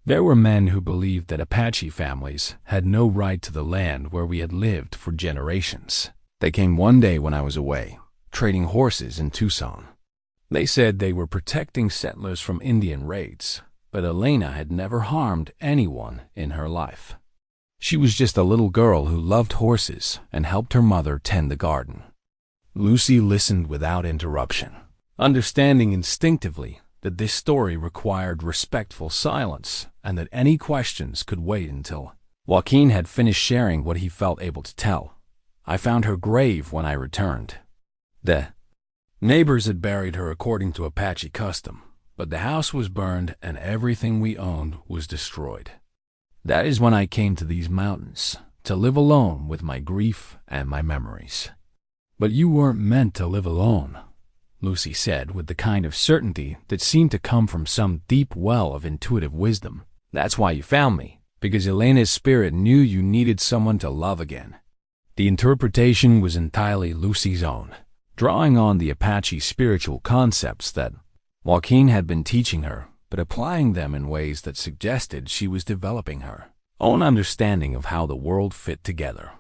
There were men who believed that Apache families had no right to the land where we had lived for generations. They came one day when I was away, trading horses in Tucson. They said they were protecting settlers from Indian raids, but Elena had never harmed anyone in her life. She was just a little girl who loved horses and helped her mother tend the garden. Lucy listened without interruption, understanding instinctively that this story required respectful silence and that any questions could wait until Joaquin had finished sharing what he felt able to tell. I found her grave when I returned. The neighbors had buried her according to Apache custom, but the house was burned and everything we owned was destroyed. That is when I came to these mountains, to live alone with my grief and my memories. But you weren't meant to live alone, Lucy said with the kind of certainty that seemed to come from some deep well of intuitive wisdom. That's why you found me, because Elena's spirit knew you needed someone to love again. The interpretation was entirely Lucy's own, drawing on the Apache spiritual concepts that Joaquin had been teaching her, but applying them in ways that suggested she was developing her own understanding of how the world fit together.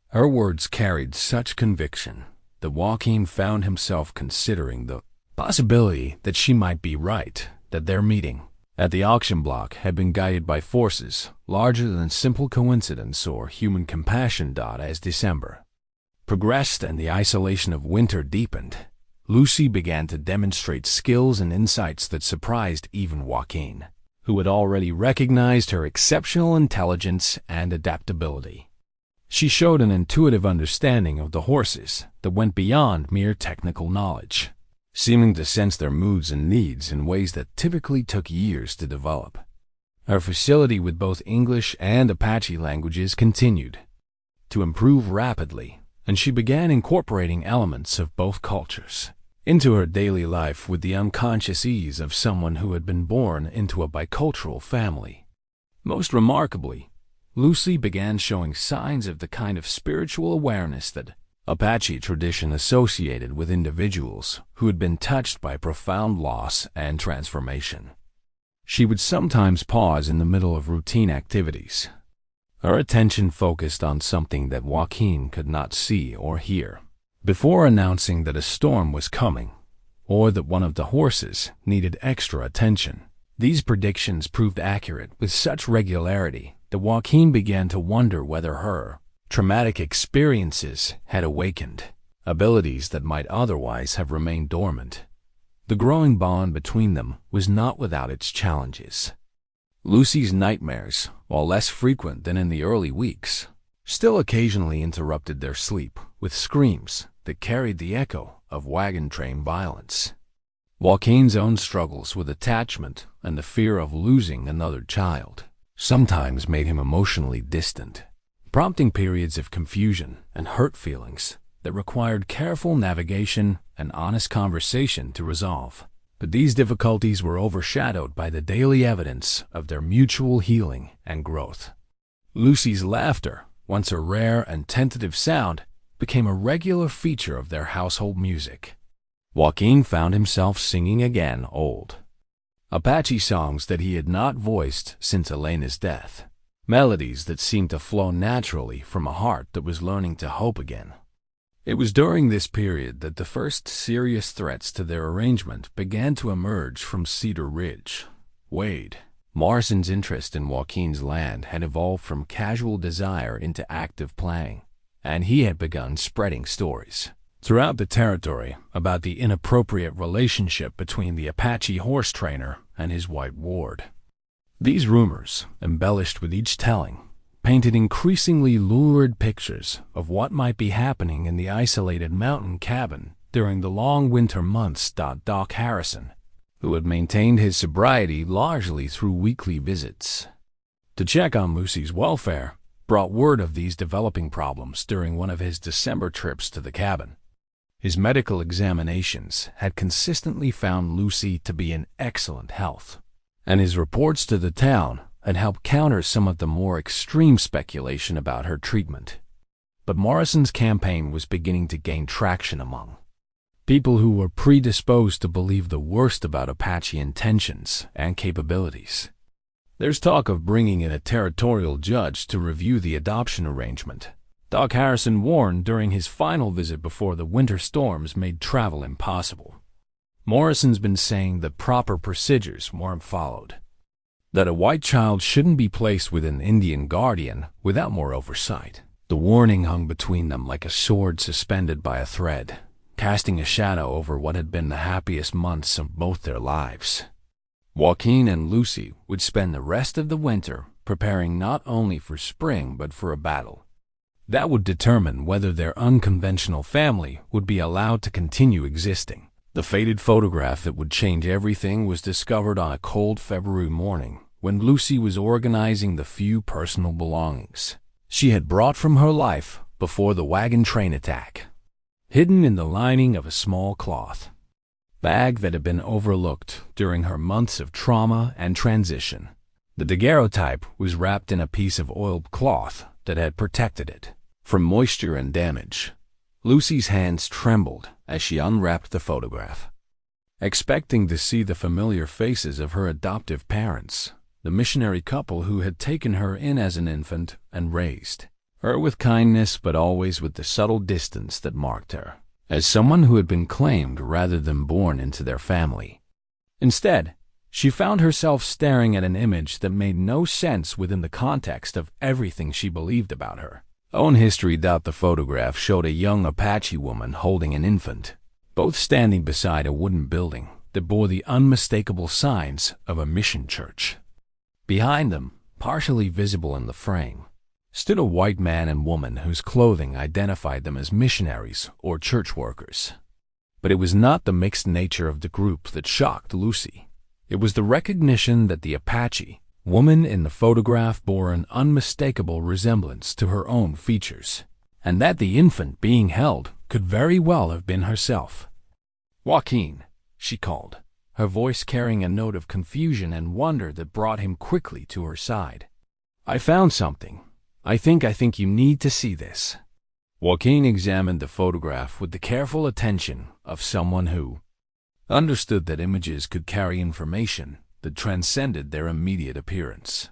Her words carried such conviction that Joaquin found himself considering the possibility that she might be right, that their meeting at the auction block had been guided by forces larger than simple coincidence or human compassion. As December progressed and the isolation of winter deepened, Lucy began to demonstrate skills and insights that surprised even Joaquin, who had already recognized her exceptional intelligence and adaptability. She showed an intuitive understanding of the horses that went beyond mere technical knowledge, seeming to sense their moods and needs in ways that typically took years to develop. Her facility with both English and Apache languages continued to improve rapidly, and she began incorporating elements of both cultures into her daily life with the unconscious ease of someone who had been born into a bicultural family. Most remarkably, Lucy began showing signs of the kind of spiritual awareness that Apache tradition associated with individuals who had been touched by profound loss and transformation. She would sometimes pause in the middle of routine activities, her attention focused on something that Joaquin could not see or hear, before announcing that a storm was coming or that one of the horses needed extra attention. These predictions proved accurate with such regularity that Joaquin began to wonder whether her traumatic experiences had awakened abilities that might otherwise have remained dormant. The growing bond between them was not without its challenges. Lucy's nightmares, while less frequent than in the early weeks, still occasionally interrupted their sleep with screams that carried the echo of wagon train violence. Joaquin's own struggles with attachment and the fear of losing another child sometimes made him emotionally distant, prompting periods of confusion and hurt feelings that required careful navigation and honest conversation to resolve. But these difficulties were overshadowed by the daily evidence of their mutual healing and growth. Lucy's laughter, once a rare and tentative sound, became a regular feature of their household music. Joaquin found himself singing again old Apache songs that he had not voiced since Elena's death, melodies that seemed to flow naturally from a heart that was learning to hope again. It was during this period that the first serious threats to their arrangement began to emerge from Cedar Ridge. Wade Morrison's interest in Joaquin's land had evolved from casual desire into active planning, and he had begun spreading stories throughout the territory about the inappropriate relationship between the Apache horse trainer and his white ward. These rumors, embellished with each telling, painted increasingly lurid pictures of what might be happening in the isolated mountain cabin during the long winter months. Doc Harrison, who had maintained his sobriety largely through weekly visits to check on Lucy's welfare, brought word of these developing problems during one of his December trips to the cabin. His medical examinations had consistently found Lucy to be in excellent health, and his reports to the town had helped counter some of the more extreme speculation about her treatment. But Morrison's campaign was beginning to gain traction among people who were predisposed to believe the worst about Apache intentions and capabilities. There's talk of bringing in a territorial judge to review the adoption arrangement. Doc Harrison warned during his final visit before the winter storms made travel impossible. Morrison's been saying that proper procedures weren't followed, that a white child shouldn't be placed with an Indian guardian without more oversight. The warning hung between them like a sword suspended by a thread, casting a shadow over what had been the happiest months of both their lives. Joaquin and Lucy would spend the rest of the winter preparing not only for spring but for a battle that would determine whether their unconventional family would be allowed to continue existing. The faded photograph that would change everything was discovered on a cold February morning when Lucy was organizing the few personal belongings she had brought from her life before the wagon train attack, hidden in the lining of a small cloth bag that had been overlooked during her months of trauma and transition. The daguerreotype was wrapped in a piece of oiled cloth that had protected it from moisture and damage. Lucy's hands trembled as she unwrapped the photograph, expecting to see the familiar faces of her adoptive parents, the missionary couple who had taken her in as an infant and raised her with kindness but always with the subtle distance that marked her as someone who had been claimed rather than born into their family. Instead, she found herself staring at an image that made no sense within the context of everything she believed about her own history. The photograph showed a young Apache woman holding an infant, both standing beside a wooden building that bore the unmistakable signs of a mission church. Behind them, partially visible in the frame, stood a white man and woman whose clothing identified them as missionaries or church workers. But it was not the mixed nature of the group that shocked Lucy. It was the recognition that the Apache woman in the photograph bore an unmistakable resemblance to her own features, and that the infant being held could very well have been herself. "Joaquin," she called, her voice carrying a note of confusion and wonder that brought him quickly to her side. "I found something. I think you need to see this." Joaquin examined the photograph with the careful attention of someone who understood that images could carry information that transcended their immediate appearance.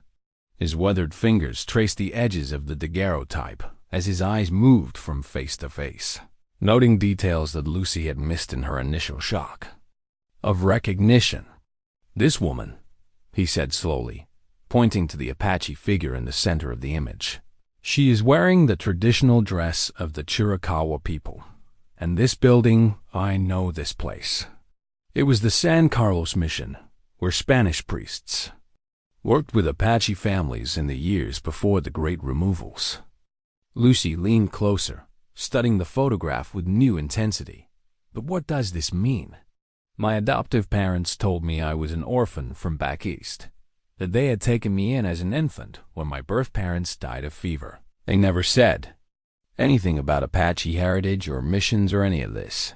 His weathered fingers traced the edges of the daguerreotype as his eyes moved from face to face, noting details that Lucy had missed in her initial shock of recognition. "This woman," he said slowly, pointing to the Apache figure in the center of the image. "She is wearing the traditional dress of the Chiricahua people. And this building, I know this place. It was the San Carlos Mission, where Spanish priests worked with Apache families in the years before the Great Removals." Lucy leaned closer, studying the photograph with new intensity. "But what does this mean?" "My adoptive parents told me I was an orphan from back east, that they had taken me in as an infant when my birth parents died of fever. They never said anything about Apache heritage or missions or any of this."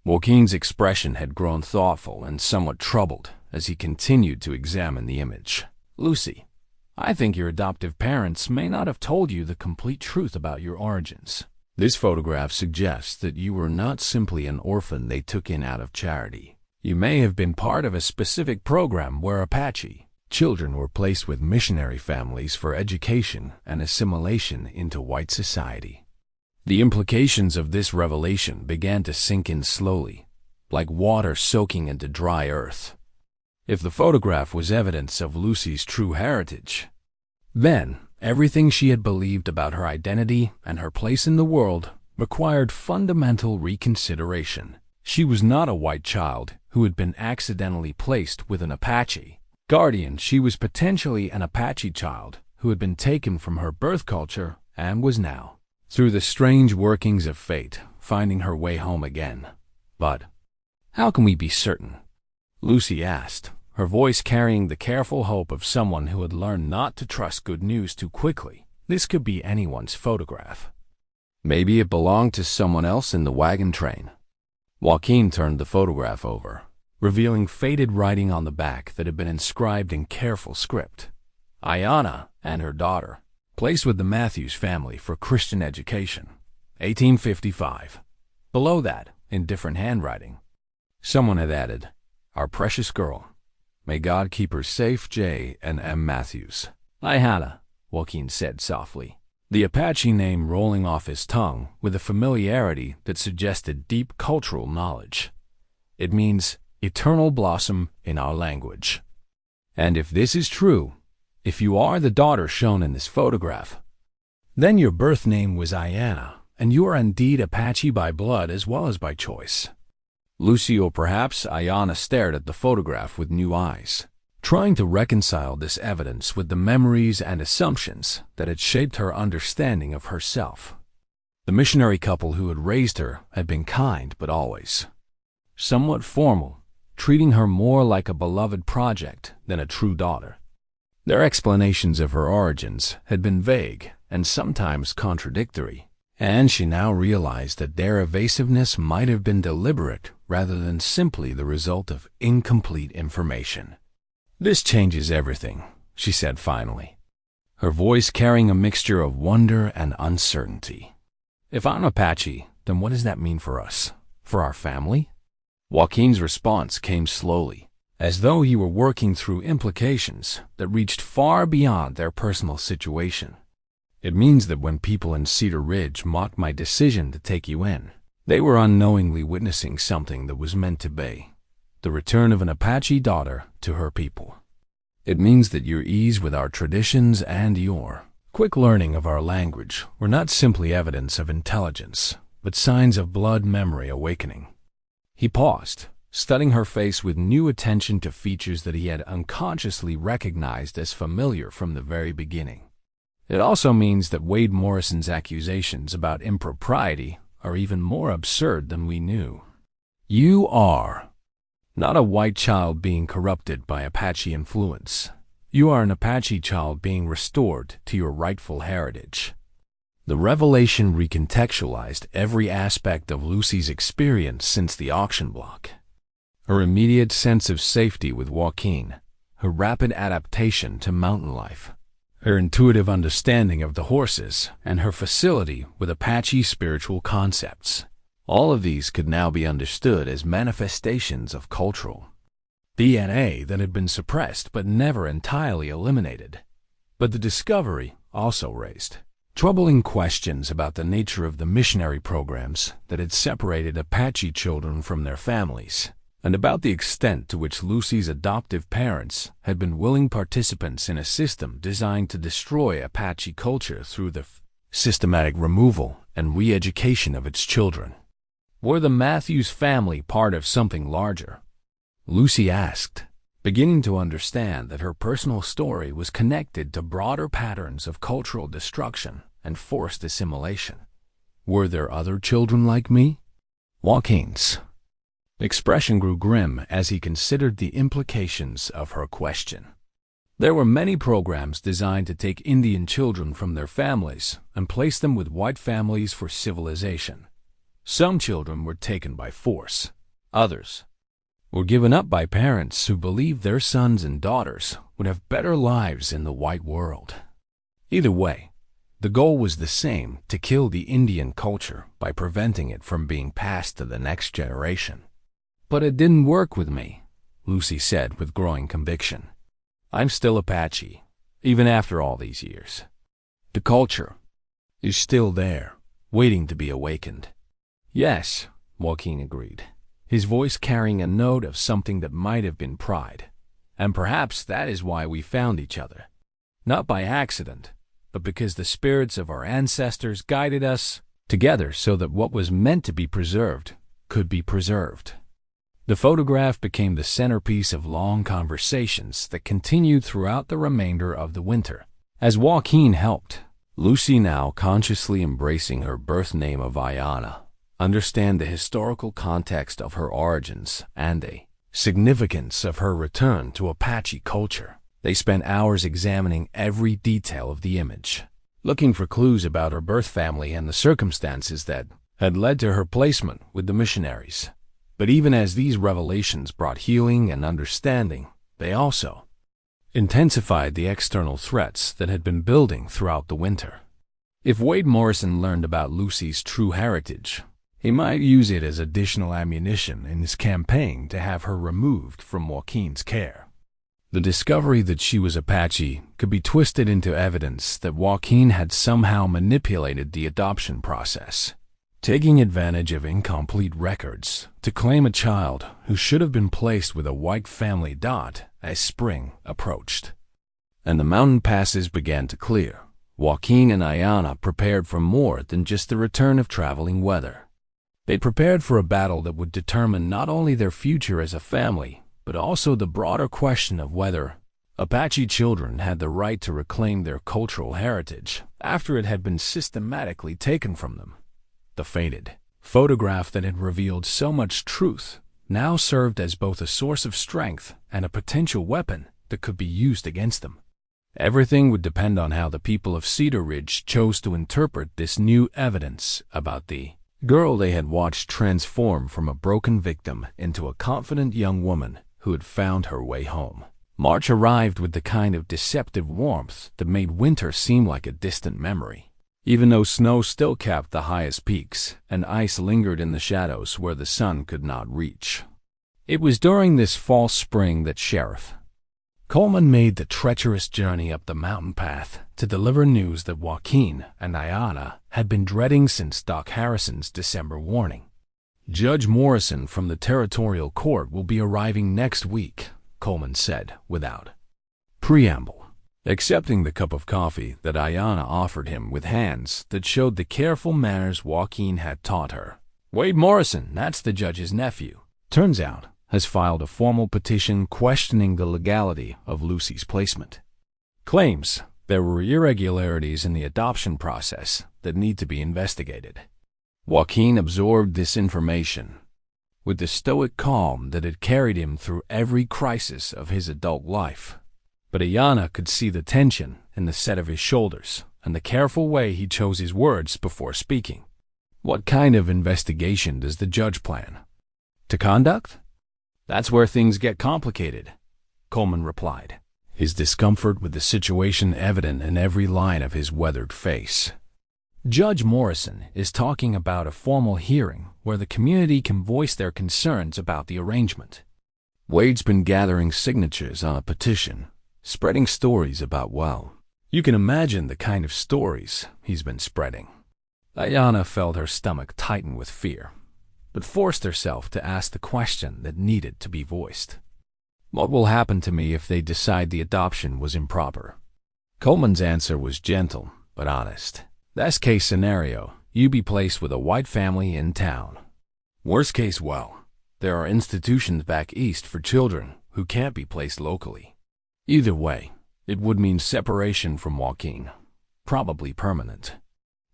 Joaquin's expression had grown thoughtful and somewhat troubled as he continued to examine the image. "Lucy, I think your adoptive parents may not have told you the complete truth about your origins. This photograph suggests that you were not simply an orphan they took in out of charity. You may have been part of a specific program where Apache children were placed with missionary families for education and assimilation into white society." The implications of this revelation began to sink in slowly, like water soaking into dry earth. If the photograph was evidence of Lucy's true heritage, then everything she had believed about her identity and her place in the world required fundamental reconsideration. She was not a white child who had been accidentally placed with an Apache guardian. She was potentially an Apache child who had been taken from her birth culture and was now, through the strange workings of fate, finding her way home again. "But how can we be certain?" Lucy asked, her voice carrying the careful hope of someone who had learned not to trust good news too quickly. "This could be anyone's photograph. Maybe it belonged to someone else in the wagon train." Joaquin turned the photograph over, revealing faded writing on the back that had been inscribed in careful script. "Ayana and her daughter, placed with the Matthews family for Christian education, 1855. Below that, in different handwriting, someone had added, 'Our precious girl. May God keep her safe, J. and M. Matthews.'" "Ayana," Joaquin said softly, the Apache name rolling off his tongue with a familiarity that suggested deep cultural knowledge. "It means eternal blossom in our language. And if this is true, if you are the daughter shown in this photograph, then your birth name was Ayana, and you are indeed Apache by blood as well as by choice." Lucy, or perhaps Ayana, stared at the photograph with new eyes, trying to reconcile this evidence with the memories and assumptions that had shaped her understanding of herself. The missionary couple who had raised her had been kind but always somewhat formal, treating her more like a beloved project than a true daughter. Their explanations of her origins had been vague and sometimes contradictory, and she now realized that their evasiveness might have been deliberate rather than simply the result of incomplete information. "This changes everything," she said finally, her voice carrying a mixture of wonder and uncertainty. "If I'm Apache, then what does that mean for us, for our family?" Joaquin's response came slowly, as though he were working through implications that reached far beyond their personal situation. "It means that when people in Cedar Ridge mocked my decision to take you in, they were unknowingly witnessing something that was meant to be the return of an Apache daughter to her people. It means that your ease with our traditions and your quick learning of our language were not simply evidence of intelligence, but signs of blood memory awakening." He paused, studying her face with new attention to features that he had unconsciously recognized as familiar from the very beginning. "It also means that Wade Morrison's accusations about impropriety are even more absurd than we knew. You are not a white child being corrupted by Apache influence. You are an Apache child being restored to your rightful heritage." The revelation recontextualized every aspect of Lucy's experience since the auction block. Her immediate sense of safety with Joaquin, her rapid adaptation to mountain life, her intuitive understanding of the horses, and her facility with Apache spiritual concepts. All of these could now be understood as manifestations of cultural DNA that had been suppressed but never entirely eliminated. But the discovery also raised troubling questions about the nature of the missionary programs that had separated Apache children from their families, and about the extent to which Lucy's adoptive parents had been willing participants in a system designed to destroy Apache culture through the systematic removal and re-education of its children. Were the Matthews family part of something larger? Lucy asked, beginning to understand that her personal story was connected to broader patterns of cultural destruction and forced assimilation. Were there other children like me? Joaquin's expression grew grim as he considered the implications of her question. There were many programs designed to take Indian children from their families and place them with white families for civilization. Some children were taken by force. Others were given up by parents who believed their sons and daughters would have better lives in the white world. Either way, the goal was the same: to kill the Indian culture by preventing it from being passed to the next generation. But it didn't work with me, Lucy said with growing conviction. I'm still Apache, even after all these years. The culture is still there, waiting to be awakened. Yes, Joaquin agreed, his voice carrying a note of something that might have been pride. And perhaps that is why we found each other. Not by accident, but because the spirits of our ancestors guided us together so that what was meant to be preserved could be preserved. The photograph became the centerpiece of long conversations that continued throughout the remainder of the winter. As Joaquin helped Lucy, now consciously embracing her birth name of Ayana, understand the historical context of her origins and the significance of her return to Apache culture, they spent hours examining every detail of the image, looking for clues about her birth family and the circumstances that had led to her placement with the missionaries. But even as these revelations brought healing and understanding, they also intensified the external threats that had been building throughout the winter. If Wade Morrison learned about Lucy's true heritage, he might use it as additional ammunition in his campaign to have her removed from Joaquin's care. The discovery that she was Apache could be twisted into evidence that Joaquin had somehow manipulated the adoption process, taking advantage of incomplete records to claim a child who should have been placed with a white family as spring approached. And the mountain passes began to clear. Joaquin and Ayana prepared for more than just the return of traveling weather. They prepared for a battle that would determine not only their future as a family, but also the broader question of whether Apache children had the right to reclaim their cultural heritage after it had been systematically taken from them. The faded photograph that had revealed so much truth now served as both a source of strength and a potential weapon that could be used against them. Everything would depend on how the people of Cedar Ridge chose to interpret this new evidence about the girl they had watched transform from a broken victim into a confident young woman who had found her way home. March arrived with the kind of deceptive warmth that made winter seem like a distant memory. Even though snow still capped the highest peaks and ice lingered in the shadows where the sun could not reach. It was during this false spring that Sheriff Coleman made the treacherous journey up the mountain path to deliver news that Joaquin and Ayana had been dreading since Doc Harrison's December warning. Judge Morrison from the Territorial Court will be arriving next week, Coleman said without preamble, accepting the cup of coffee that Ayana offered him with hands that showed the careful manners Joaquin had taught her. Wade Morrison, that's the judge's nephew, turns out, has filed a formal petition questioning the legality of Lucy's placement. Claims there were irregularities in the adoption process that need to be investigated. Joaquin absorbed this information with the stoic calm that had carried him through every crisis of his adult life. But Ayana could see the tension in the set of his shoulders and the careful way he chose his words before speaking. "What kind of investigation does the judge plan to conduct?" "That's where things get complicated," Coleman replied, his discomfort with the situation evident in every line of his weathered face. "Judge Morrison is talking about a formal hearing where the community can voice their concerns about the arrangement. Wade's been gathering signatures on a petition, spreading stories about, well, you can imagine the kind of stories he's been spreading." Ayanna felt her stomach tighten with fear, but forced herself to ask the question that needed to be voiced. "What will happen to me if they decide the adoption was improper?" Coleman's answer was gentle but honest. "Best case scenario, you be placed with a white family in town. Worst case, well, there are institutions back east for children who can't be placed locally. Either way, it would mean separation from Joaquin, probably permanent."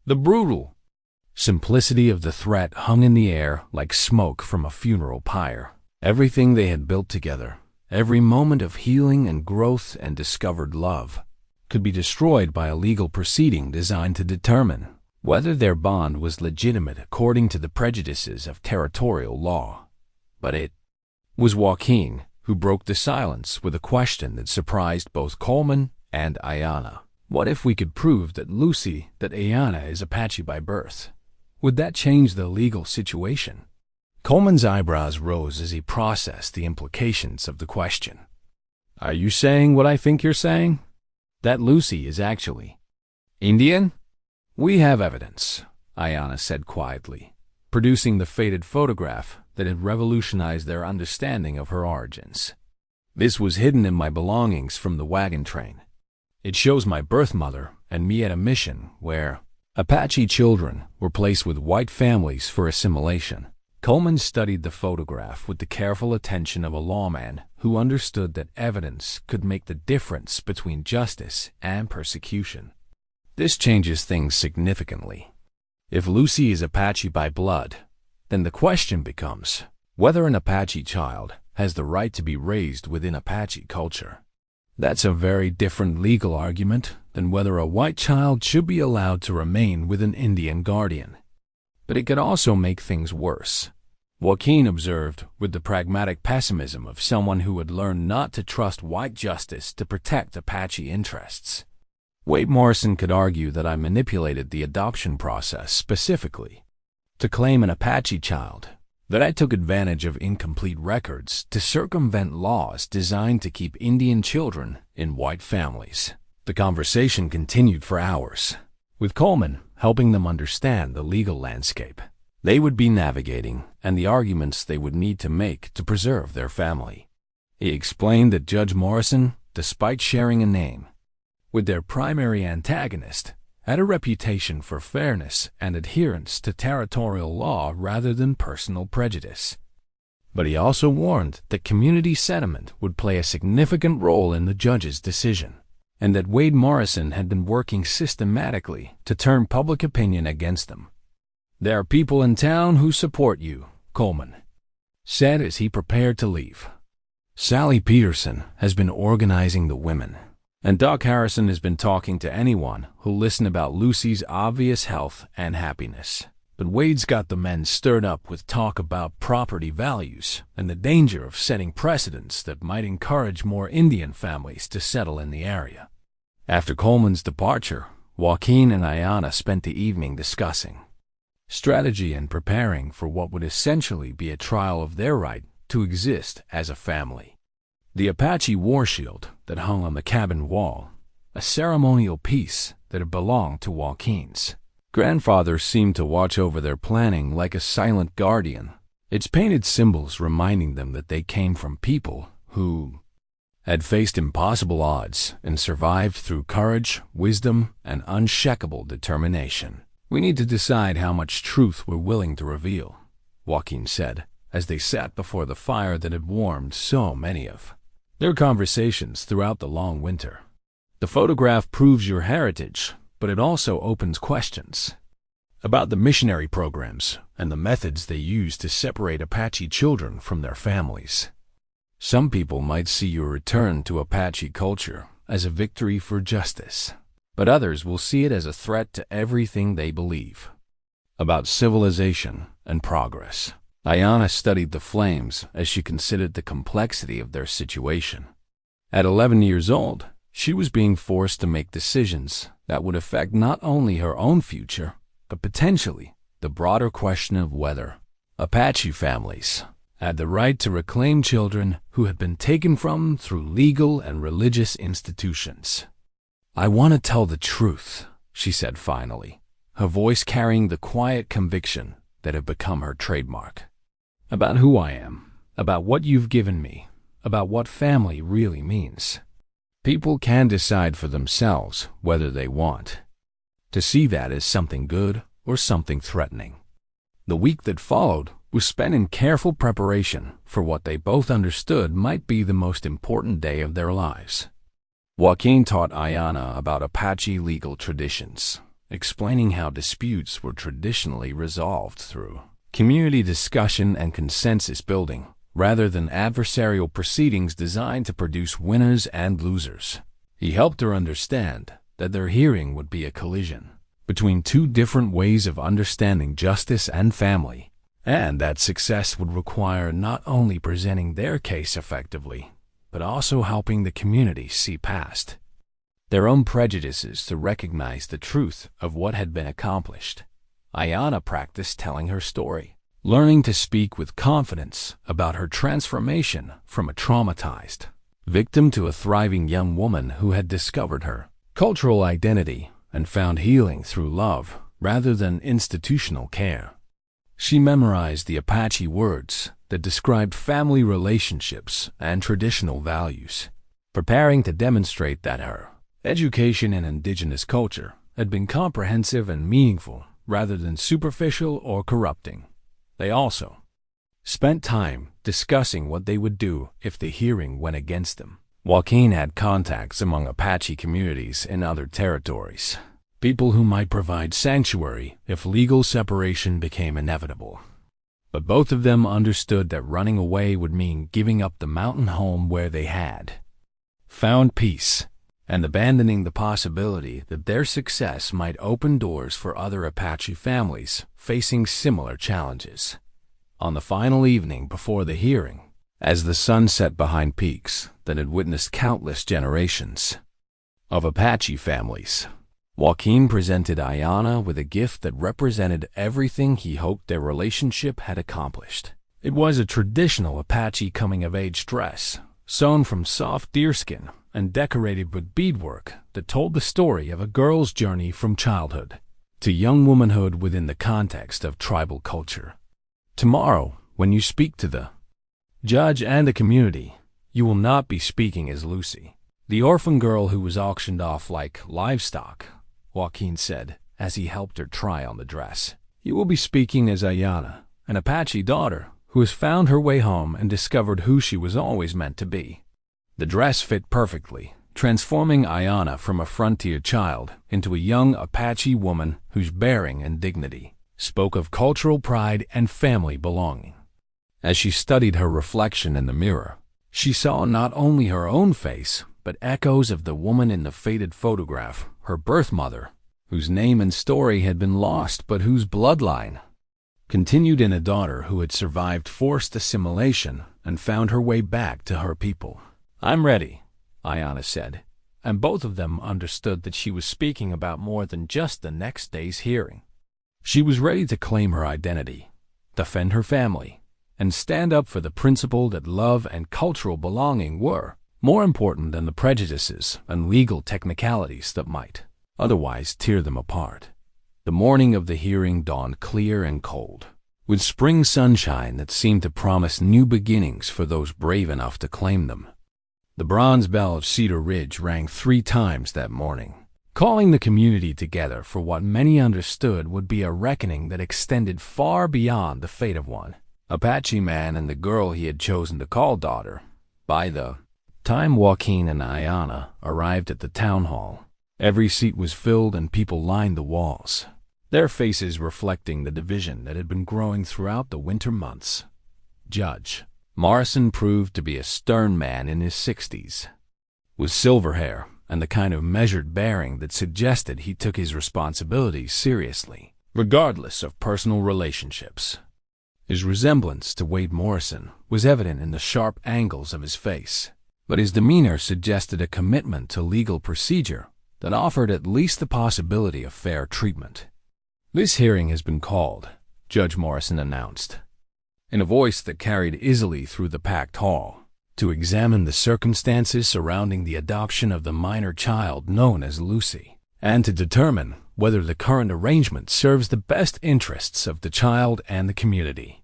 The brutal simplicity of the threat hung in the air like smoke from a funeral pyre. Everything they had built together, every moment of healing and growth and discovered love, could be destroyed by a legal proceeding designed to determine whether their bond was legitimate according to the prejudices of territorial law. But it was Joaquin who broke the silence with a question that surprised both Coleman and Ayanna. "What if we could prove that Ayanna is Apache by birth? Would that change the legal situation?" Coleman's eyebrows rose as he processed the implications of the question. "Are you saying what I think you're saying? That Lucy is actually Indian?" "We have evidence," Ayanna said quietly, producing the faded photograph that had revolutionized their understanding of her origins. "This was hidden in my belongings from the wagon train. It shows my birth mother and me at a mission where Apache children were placed with white families for assimilation." Coleman studied the photograph with the careful attention of a lawman who understood that evidence could make the difference between justice and persecution. "This changes things significantly. If Lucy is Apache by blood, then the question becomes whether an Apache child has the right to be raised within Apache culture. That's a very different legal argument than whether a white child should be allowed to remain with an Indian guardian. But it could also make things worse," Joaquin observed with the pragmatic pessimism of someone who had learned not to trust white justice to protect Apache interests. "Wade Morrison could argue that I manipulated the adoption process specifically to claim an Apache child, that I took advantage of incomplete records to circumvent laws designed to keep Indian children in white families." The conversation continued for hours, with Coleman helping them understand the legal landscape they would be navigating and the arguments they would need to make to preserve their family. He explained that Judge Morrison, despite sharing a name with their primary antagonist, had a reputation for fairness and adherence to territorial law rather than personal prejudice. But he also warned that community sentiment would play a significant role in the judge's decision, and that Wade Morrison had been working systematically to turn public opinion against them. "There are people in town who support you," Coleman said as he prepared to leave. "Sally Peterson has been organizing the women, and Doc Harrison has been talking to anyone who'll listen about Lucy's obvious health and happiness. But Wade's got the men stirred up with talk about property values and the danger of setting precedents that might encourage more Indian families to settle in the area." After Coleman's departure, Joaquin and Ayanna spent the evening discussing strategy and preparing for what would essentially be a trial of their right to exist as a family. The Apache war shield that hung on the cabin wall, a ceremonial piece that had belonged to Joaquin's grandfather, seemed to watch over their planning like a silent guardian, its painted symbols reminding them that they came from people who had faced impossible odds and survived through courage, wisdom, and unshakable determination. "We need to decide how much truth we're willing to reveal," Joaquin said, as they sat before the fire that had warmed so many of their conversations throughout the long winter. "The photograph proves your heritage, but it also opens questions about the missionary programs and the methods they use to separate Apache children from their families. Some people might see your return to Apache culture as a victory for justice, but others will see it as a threat to everything they believe about civilization and progress. Ayanna studied the flames as she considered the complexity of their situation. At 11 years old, she was being forced to make decisions that would affect not only her own future, but potentially the broader question of whether Apache families had the right to reclaim children who had been taken from them through legal and religious institutions. "I want to tell the truth," she said finally, her voice carrying the quiet conviction that had become her trademark. "About who I am, about what you've given me, about what family really means. People can decide for themselves whether they want to see that as something good or something threatening." The week that followed was spent in careful preparation for what they both understood might be the most important day of their lives. Joaquin taught Ayanna about Apache legal traditions, explaining how disputes were traditionally resolved through community discussion and consensus building, rather than adversarial proceedings designed to produce winners and losers. He helped her understand that their hearing would be a collision between two different ways of understanding justice and family, and that success would require not only presenting their case effectively, but also helping the community see past their own prejudices to recognize the truth of what had been accomplished. Ayanna practiced telling her story, learning to speak with confidence about her transformation from a traumatized victim to a thriving young woman who had discovered her cultural identity and found healing through love rather than institutional care. She memorized the Apache words that described family relationships and traditional values, preparing to demonstrate that her education in indigenous culture had been comprehensive and meaningful rather than superficial or corrupting. They also spent time discussing what they would do if the hearing went against them. Joaquin had contacts among Apache communities in other territories, people who might provide sanctuary if legal separation became inevitable. But both of them understood that running away would mean giving up the mountain home where they had found peace, and abandoning the possibility that their success might open doors for other Apache families facing similar challenges. On the final evening before the hearing, as the sun set behind peaks that had witnessed countless generations of Apache families, Joaquin presented Ayanna with a gift that represented everything he hoped their relationship had accomplished. It was a traditional Apache coming-of-age dress, sewn from soft deerskin and decorated with beadwork that told the story of a girl's journey from childhood to young womanhood within the context of tribal culture. "Tomorrow, when you speak to the judge and the community, you will not be speaking as Lucy, the orphan girl who was auctioned off like livestock," Joaquin said as he helped her try on the dress. "You will be speaking as Ayanna, an Apache daughter who has found her way home and discovered who she was always meant to be." The dress fit perfectly, transforming Ayanna from a frontier child into a young Apache woman whose bearing and dignity spoke of cultural pride and family belonging. As she studied her reflection in the mirror, she saw not only her own face, but echoes of the woman in the faded photograph, her birth mother, whose name and story had been lost but whose bloodline continued in a daughter who had survived forced assimilation and found her way back to her people. "I'm ready," Ayanna said, and both of them understood that she was speaking about more than just the next day's hearing. She was ready to claim her identity, defend her family, and stand up for the principle that love and cultural belonging were more important than the prejudices and legal technicalities that might otherwise tear them apart. The morning of the hearing dawned clear and cold, with spring sunshine that seemed to promise new beginnings for those brave enough to claim them. The bronze bell of Cedar Ridge rang 3 times that morning, calling the community together for what many understood would be a reckoning that extended far beyond the fate of one Apache man and the girl he had chosen to call daughter. By the time Joaquin and Ayanna arrived at the town hall, every seat was filled and people lined the walls, their faces reflecting the division that had been growing throughout the winter months. Judge Morrison proved to be a stern man in his 60s, with silver hair and the kind of measured bearing that suggested he took his responsibilities seriously, regardless of personal relationships. His resemblance to Wade Morrison was evident in the sharp angles of his face, but his demeanor suggested a commitment to legal procedure that offered at least the possibility of fair treatment. "This hearing has been called," Judge Morrison announced, in a voice that carried easily through the packed hall, "to examine the circumstances surrounding the adoption of the minor child known as Lucy, and to determine whether the current arrangement serves the best interests of the child and the community."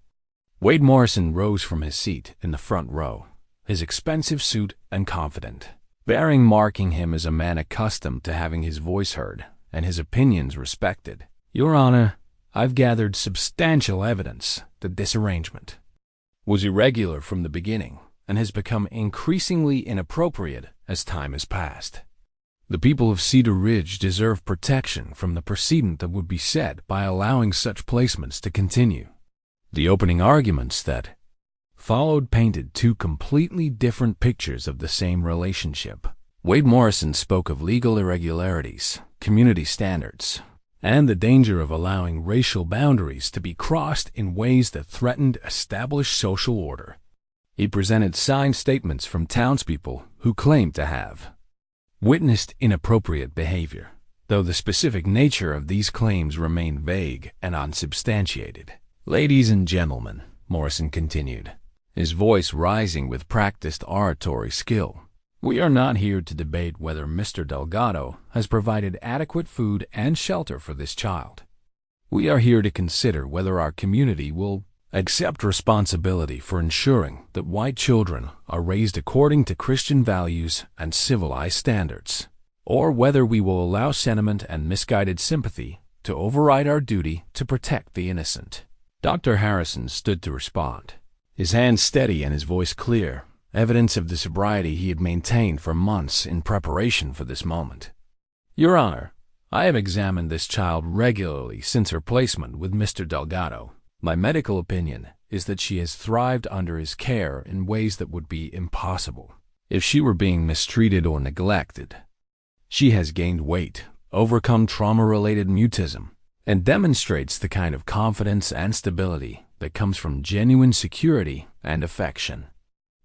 Wade Morrison rose from his seat in the front row, his expensive suit and confident, bearing marking him as a man accustomed to having his voice heard and his opinions respected. "Your Honor, I've gathered substantial evidence that this arrangement was irregular from the beginning and has become increasingly inappropriate as time has passed. The people of Cedar Ridge deserve protection from the precedent that would be set by allowing such placements to continue." The opening arguments that followed painted two completely different pictures of the same relationship. Wade Morrison spoke of legal irregularities, community standards, and the danger of allowing racial boundaries to be crossed in ways that threatened established social order. He presented signed statements from townspeople who claimed to have witnessed inappropriate behavior, though the specific nature of these claims remained vague and unsubstantiated. "Ladies and gentlemen," Morrison continued, his voice rising with practiced oratory skill, "we are not here to debate whether Mr. Delgado has provided adequate food and shelter for this child. We are here to consider whether our community will accept responsibility for ensuring that white children are raised according to Christian values and civilized standards, or whether we will allow sentiment and misguided sympathy to override our duty to protect the innocent." Dr. Harrison stood to respond, his hands steady and his voice clear, evidence of the sobriety he had maintained for months in preparation for this moment. "Your Honor, I have examined this child regularly since her placement with Mr. Delgado. My medical opinion is that she has thrived under his care in ways that would be impossible if she were being mistreated or neglected. She has gained weight, overcome trauma-related mutism, and demonstrates the kind of confidence and stability that comes from genuine security and affection."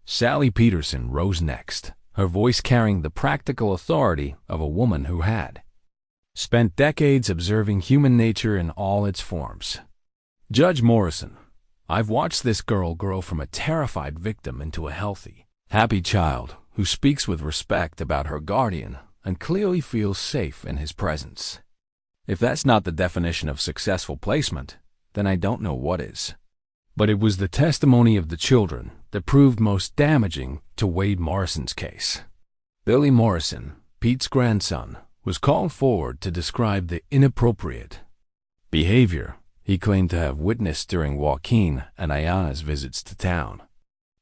Sally Peterson rose next, her voice carrying the practical authority of a woman who had spent decades observing human nature in all its forms. "Judge Morrison, I've watched this girl grow from a terrified victim into a healthy, happy child who speaks with respect about her guardian and clearly feels safe in his presence. If that's not the definition of successful placement, then I don't know what is." But it was the testimony of the children that proved most damaging to Wade Morrison's case. Billy Morrison, Pete's grandson, was called forward to describe the inappropriate behavior he claimed to have witnessed during Joaquin and Ayana's visits to town.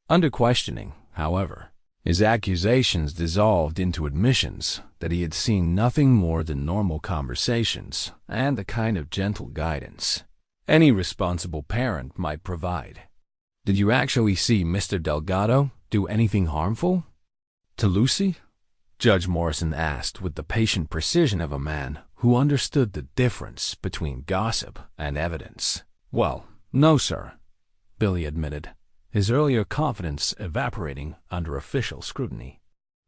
Under questioning, however, his accusations dissolved into admissions that he had seen nothing more than normal conversations and the kind of gentle guidance any responsible parent might provide. "Did you actually see Mr. Delgado do anything harmful to Lucy?" Judge Morrison asked with the patient precision of a man who understood the difference between gossip and evidence. "Well, no, sir," Billy admitted, his earlier confidence evaporating under official scrutiny.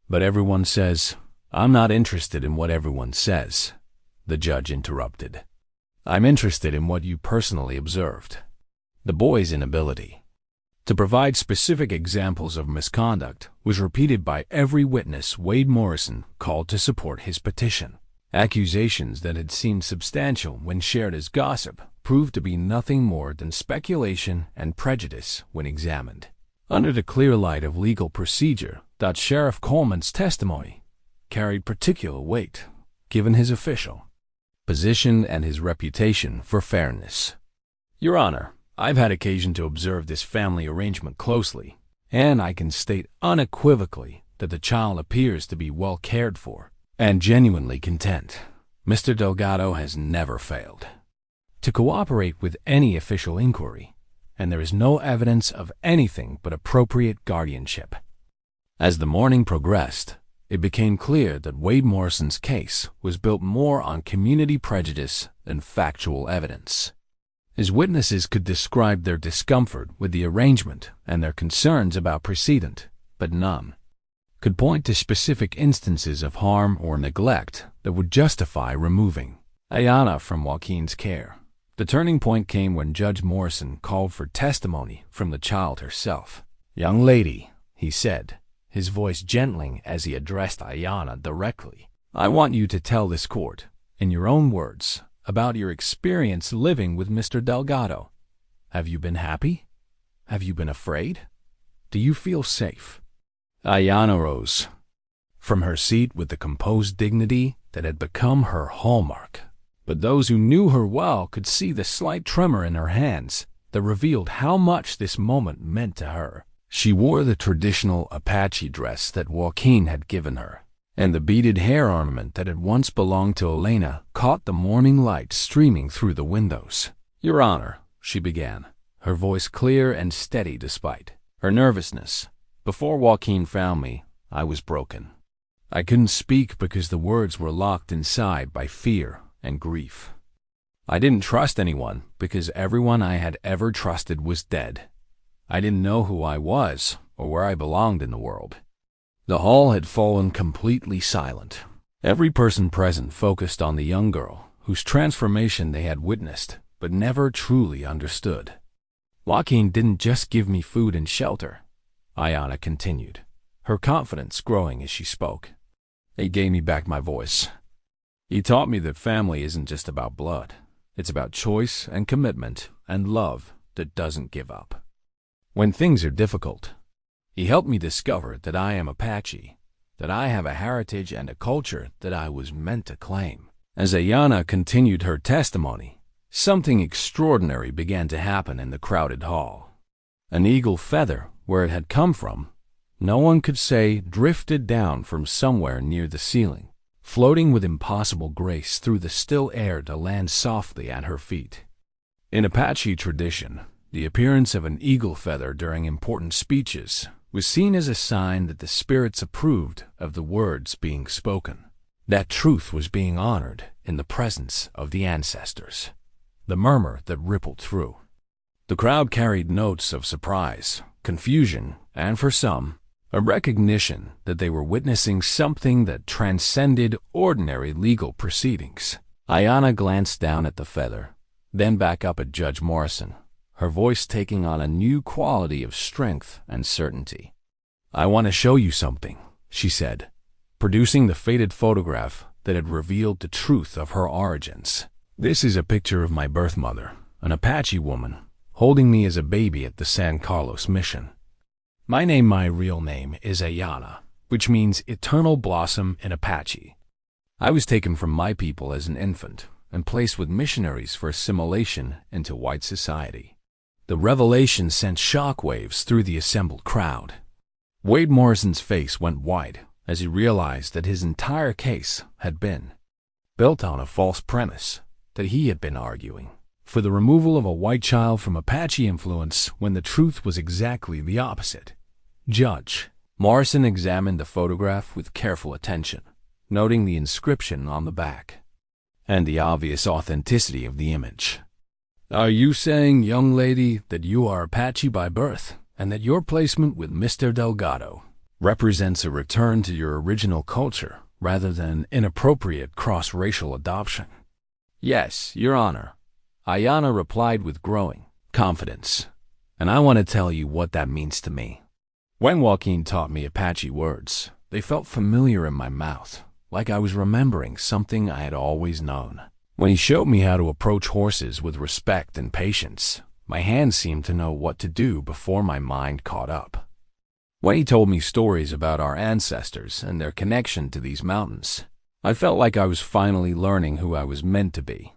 "But everyone says—" "I'm not interested in what everyone says," the judge interrupted. "I'm interested in what you personally observed. The boy's inability to provide specific examples of misconduct was repeated by every witness Wade Morrison called to support his petition. Accusations that had seemed substantial when shared as gossip proved to be nothing more than speculation and prejudice when examined under the clear light of legal procedure. Sheriff Coleman's testimony carried particular weight, given his official position and his reputation for fairness. "Your Honor, I've had occasion to observe this family arrangement closely, and I can state unequivocally that the child appears to be well cared for and genuinely content. Mr. Delgado has never failed to cooperate with any official inquiry, and there is no evidence of anything but appropriate guardianship." As the morning progressed, it became clear that Wade Morrison's case was built more on community prejudice than factual evidence. His witnesses could describe their discomfort with the arrangement and their concerns about precedent, but none could point to specific instances of harm or neglect that would justify removing Ayanna from Joaquin's care. The turning point came when Judge Morrison called for testimony from the child herself. "Young lady," he said, his voice gentling as he addressed Ayanna directly, "I want you to tell this court, in your own words, about your experience living with Mr. Delgado. Have you been happy? Have you been afraid? Do you feel safe?" Ayanna rose from her seat with the composed dignity that had become her hallmark. But those who knew her well could see the slight tremor in her hands that revealed how much this moment meant to her. She wore the traditional Apache dress that Joaquin had given her, and the beaded hair ornament that had once belonged to Elena caught the morning light streaming through the windows. "Your Honor," she began, her voice clear and steady despite her nervousness. "Before Joaquin found me, I was broken. I couldn't speak because the words were locked inside by fear and grief. I didn't trust anyone because everyone I had ever trusted was dead. I didn't know who I was or where I belonged in the world." The hall had fallen completely silent. Every person present focused on the young girl whose transformation they had witnessed but never truly understood. "Joaquin didn't just give me food and shelter," Ayanna continued, her confidence growing as she spoke. "He gave me back my voice. He taught me that family isn't just about blood. It's about choice and commitment and love that doesn't give up when things are difficult. He helped me discover that I am Apache, that I have a heritage and a culture that I was meant to claim." As Ayanna continued her testimony, something extraordinary began to happen in the crowded hall. An eagle feather, where it had come from, no one could say, drifted down from somewhere near the ceiling, floating with impossible grace through the still air to land softly at her feet. In Apache tradition, the appearance of an eagle feather during important speeches was seen as a sign that the spirits approved of the words being spoken, that truth was being honored in the presence of the ancestors. The murmur that rippled through the crowd carried notes of surprise, confusion, and for some, a recognition that they were witnessing something that transcended ordinary legal proceedings. Ayanna glanced down at the feather, then back up at Judge Morrison, her voice taking on a new quality of strength and certainty. "I want to show you something," she said, producing the faded photograph that had revealed the truth of her origins. "This is a picture of my birth mother, an Apache woman, holding me as a baby at the San Carlos mission. My real name is Ayanna, which means eternal blossom in Apache. I was taken from my people as an infant and placed with missionaries for assimilation into white society." The revelation sent shockwaves through the assembled crowd. Wade Morrison's face went white as he realized that his entire case had been built on a false premise that he had been arguing for the removal of a white child from Apache influence when the truth was exactly the opposite. Judge Morrison examined the photograph with careful attention, noting the inscription on the back and the obvious authenticity of the image. "Are you saying, young lady, that you are Apache by birth and that your placement with Mr. Delgado represents a return to your original culture rather than an inappropriate cross-racial adoption?" "Yes, Your Honor," Ayanna replied with growing confidence, "and I want to tell you what that means to me. When Joaquin taught me Apache words, they felt familiar in my mouth, like I was remembering something I had always known. When he showed me how to approach horses with respect and patience, my hands seemed to know what to do before my mind caught up. When he told me stories about our ancestors and their connection to these mountains, I felt like I was finally learning who I was meant to be."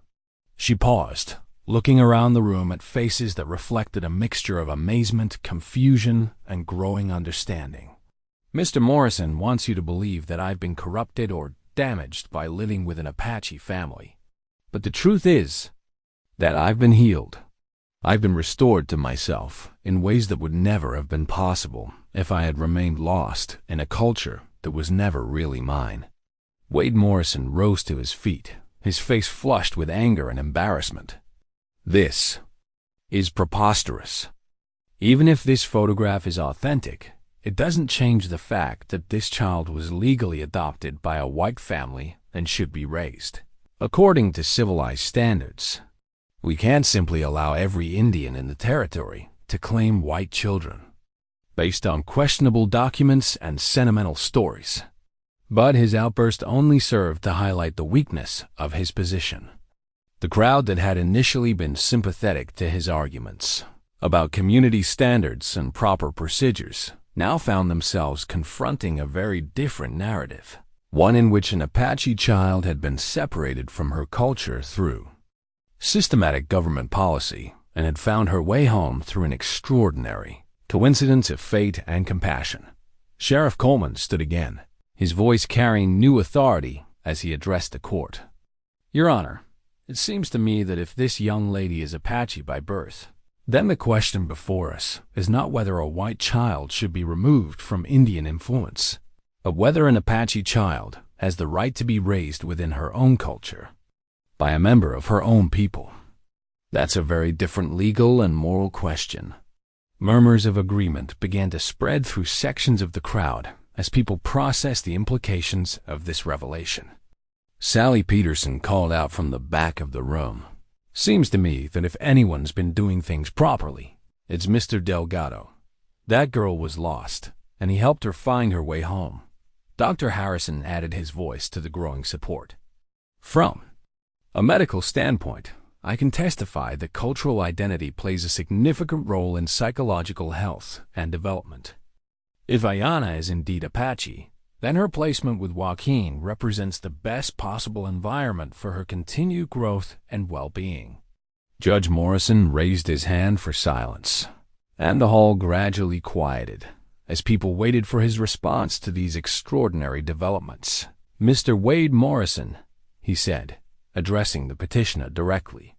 She paused, looking around the room at faces that reflected a mixture of amazement, confusion, and growing understanding. "Mr. Morrison wants you to believe that I've been corrupted or damaged by living with an Apache family. But the truth is that I've been healed. I've been restored to myself in ways that would never have been possible if I had remained lost in a culture that was never really mine. Wade Morrison rose to his feet, his face flushed with anger and embarrassment. This is preposterous. Even if this photograph is authentic, it doesn't change the fact that this child was legally adopted by a white family and should be raised according to civilized standards. We can't simply allow every Indian in the territory to claim white children based on questionable documents and sentimental stories. But his outburst only served to highlight the weakness of his position. The crowd that had initially been sympathetic to his arguments about community standards and proper procedures now found themselves confronting a very different narrative, one in which an Apache child had been separated from her culture through systematic government policy and had found her way home through an extraordinary coincidence of fate and compassion. Sheriff Coleman stood again, his voice carrying new authority as he addressed the court. "Your Honor, it seems to me that if this young lady is Apache by birth, then the question before us is not whether a white child should be removed from Indian influence, but whether an Apache child has the right to be raised within her own culture by a member of her own people. That's a very different legal and moral question." Murmurs of agreement began to spread through sections of the crowd as people processed the implications of this revelation. Sally Peterson called out from the back of the room, "Seems to me that if anyone's been doing things properly, it's Mr. Delgado. That girl was lost, and he helped her find her way home." Dr. Harrison added his voice to the growing support. "From a medical standpoint, I can testify that cultural identity plays a significant role in psychological health and development. If Ayanna is indeed Apache, then her placement with Joaquin represents the best possible environment for her continued growth and well-being." Judge Morrison raised his hand for silence, and the hall gradually quieted as people waited for his response to these extraordinary developments. "Mr. Wade Morrison," he said, addressing the petitioner directly,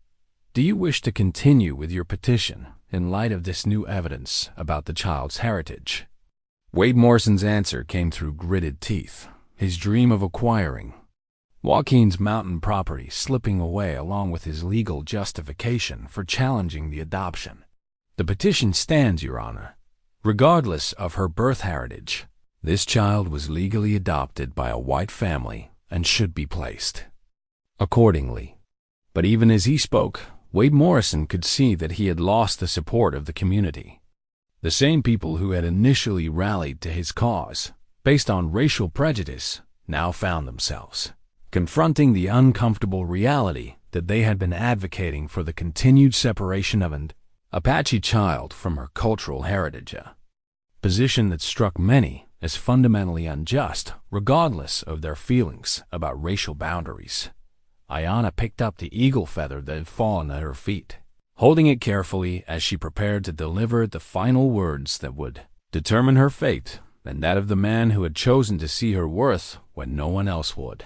"do you wish to continue with your petition in light of this new evidence about the child's heritage?" Wade Morrison's answer came through gritted teeth, his dream of acquiring Joaquin's mountain property slipping away along with his legal justification for challenging the adoption. "The petition stands, Your Honor. Regardless of her birth heritage, this child was legally adopted by a white family and should be placed accordingly." But even as he spoke, Wade Morrison could see that he had lost the support of the community. The same people who had initially rallied to his cause, based on racial prejudice, now found themselves confronting the uncomfortable reality that they had been advocating for the continued separation of an Apache child from her cultural heritage, a position that struck many as fundamentally unjust, regardless of their feelings about racial boundaries. Ayanna picked up the eagle feather that had fallen at her feet, holding it carefully as she prepared to deliver the final words that would determine her fate and that of the man who had chosen to see her worth when no one else would.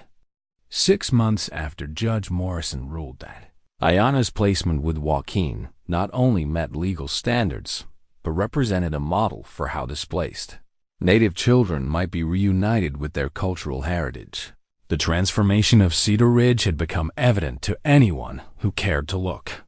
6 months after Judge Morrison ruled that Ayanna's placement with Joaquin not only met legal standards, but represented a model for how displaced Native children might be reunited with their cultural heritage, the transformation of Cedar Ridge had become evident to anyone who cared to look.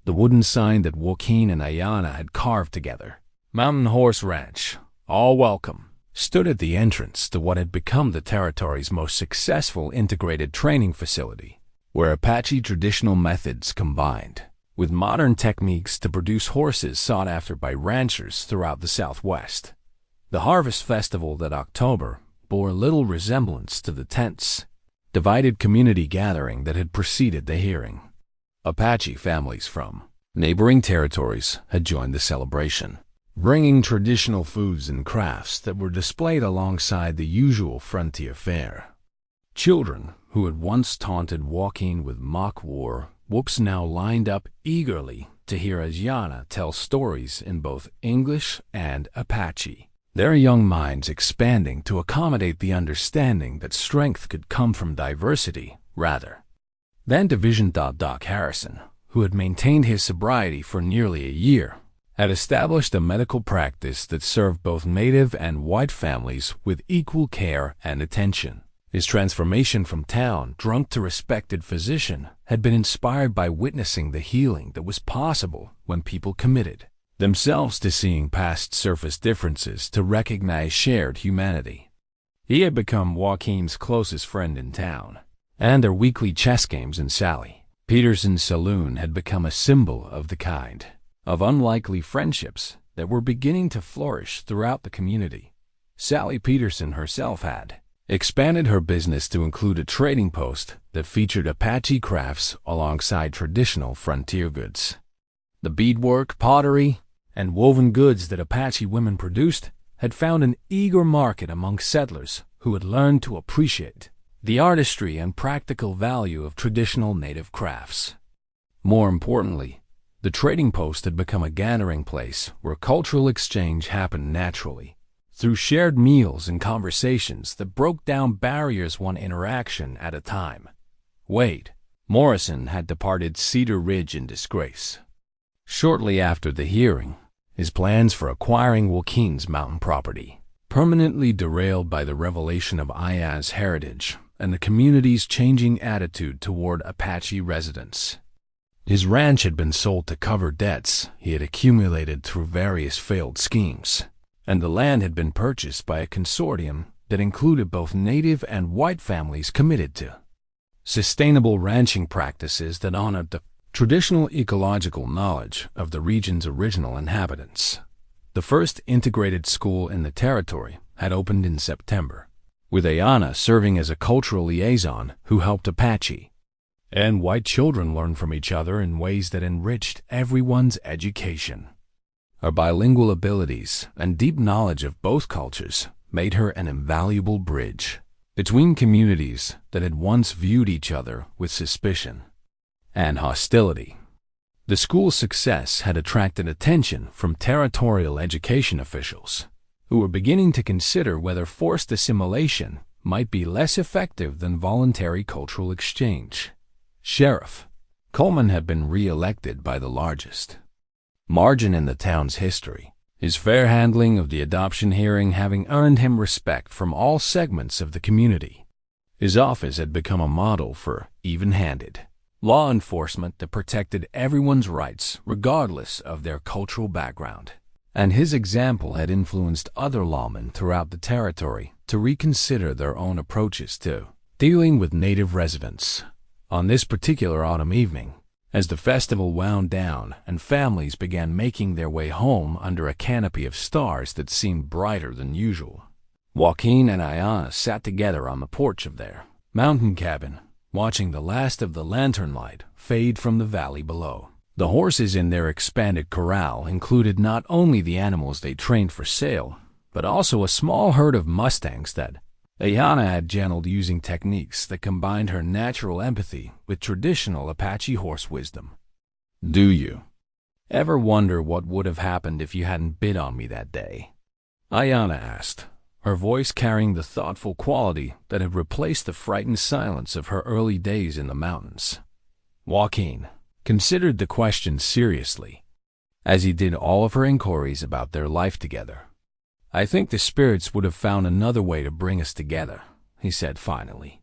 The wooden sign that Joaquin and Ayanna had carved together, "Mountain Horse Ranch, all welcome," stood at the entrance to what had become the territory's most successful integrated training facility, where Apache traditional methods combined with modern techniques to produce horses sought after by ranchers throughout the Southwest. The Harvest Festival that October bore little resemblance to the tense, divided community gathering that had preceded the hearing. Apache families from neighboring territories had joined the celebration, bringing traditional foods and crafts that were displayed alongside the usual frontier fare. Children who had once taunted Joaquin with mock war whoops now lined up eagerly to hear Ayanna tell stories in both English and Apache, their young minds expanding to accommodate the understanding that strength could come from diversity rather than division. Doc Harrison, who had maintained his sobriety for nearly a year, had established a medical practice that served both native and white families with equal care and attention. His transformation from town drunk to respected physician had been inspired by witnessing the healing that was possible when people committed themselves to seeing past surface differences to recognize shared humanity. He had become Joaquin's closest friend in town, and their weekly chess games in Sally Peterson's saloon had become a symbol of the kind of unlikely friendships that were beginning to flourish throughout the community. Sally Peterson herself had expanded her business to include a trading post that featured Apache crafts alongside traditional frontier goods. The beadwork, pottery, and woven goods that Apache women produced had found an eager market among settlers who had learned to appreciate the artistry and practical value of traditional native crafts. More importantly, the trading post had become a gathering place where cultural exchange happened naturally, through shared meals and conversations that broke down barriers one interaction at a time. Wade Morrison had departed Cedar Ridge in disgrace. Shortly after the hearing, his plans for acquiring Joaquin's mountain property permanently derailed by the revelation of Aya's heritage and the community's changing attitude toward Apache residents. His ranch had been sold to cover debts he had accumulated through various failed schemes, and the land had been purchased by a consortium that included both native and white families committed to sustainable ranching practices that honored the traditional ecological knowledge of the region's original inhabitants. The first integrated school in the territory had opened in September, with Ayana serving as a cultural liaison who helped Apache and white children learn from each other in ways that enriched everyone's education. Her bilingual abilities and deep knowledge of both cultures made her an invaluable bridge between communities that had once viewed each other with suspicion and hostility. The school's success had attracted attention from territorial education officials, who were beginning to consider whether forced assimilation might be less effective than voluntary cultural exchange. Sheriff Coleman had been re-elected by the largest margin in the town's history, his fair handling of the adoption hearing having earned him respect from all segments of the community. His office had become a model for even-handed law enforcement that protected everyone's rights regardless of their cultural background, and his example had influenced other lawmen throughout the territory to reconsider their own approaches to dealing with native residents. On this particular autumn evening, as the festival wound down and families began making their way home under a canopy of stars that seemed brighter than usual, Joaquin and Ayana sat together on the porch of their mountain cabin, watching the last of the lantern light fade from the valley below. The horses in their expanded corral included not only the animals they trained for sale, but also a small herd of mustangs that Ayana had gentled using techniques that combined her natural empathy with traditional Apache horse wisdom. "Do you ever wonder what would have happened if you hadn't bid on me that day?" Ayana asked, her voice carrying the thoughtful quality that had replaced the frightened silence of her early days in the mountains. Joaquin considered the question seriously, as he did all of her inquiries about their life together. "I think the spirits would have found another way to bring us together," he said finally.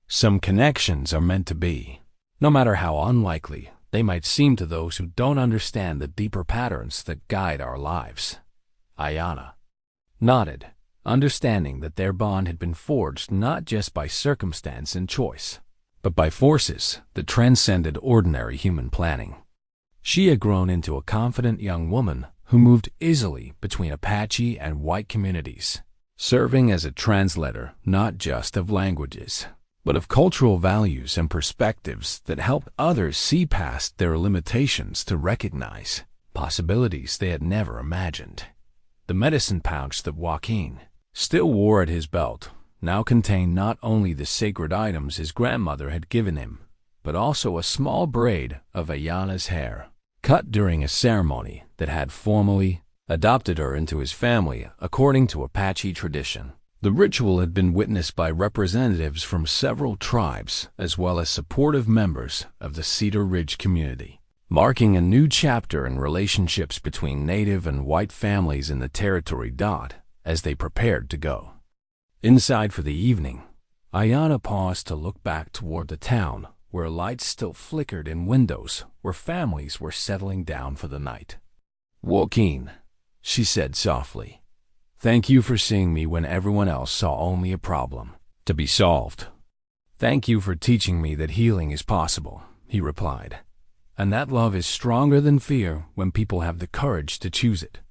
"Some connections are meant to be, no matter how unlikely they might seem to those who don't understand the deeper patterns that guide our lives." Ayana nodded, understanding that their bond had been forged not just by circumstance and choice, but by forces that transcended ordinary human planning. She had grown into a confident young woman who moved easily between Apache and white communities, serving as a translator not just of languages, but of cultural values and perspectives that helped others see past their limitations to recognize possibilities they had never imagined. The medicine pouch that Joaquin still wore at his belt now contained not only the sacred items his grandmother had given him, but also a small braid of Ayana's hair, cut during a ceremony that had formally adopted her into his family according to Apache tradition. The ritual had been witnessed by representatives from several tribes as well as supportive members of the Cedar Ridge community. marking a new chapter in relationships between native and white families in the territory. As they prepared to go inside for the evening, Ayana paused to look back toward the town, where lights still flickered in windows, where families were settling down for the night. "Joaquin," she said softly, "thank you for seeing me when everyone else saw only a problem to be solved." "Thank you for teaching me that healing is possible," he replied, "and that love is stronger than fear when people have the courage to choose it."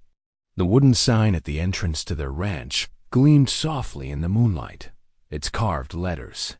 The wooden sign at the entrance to their ranch gleamed softly in the moonlight, its carved letters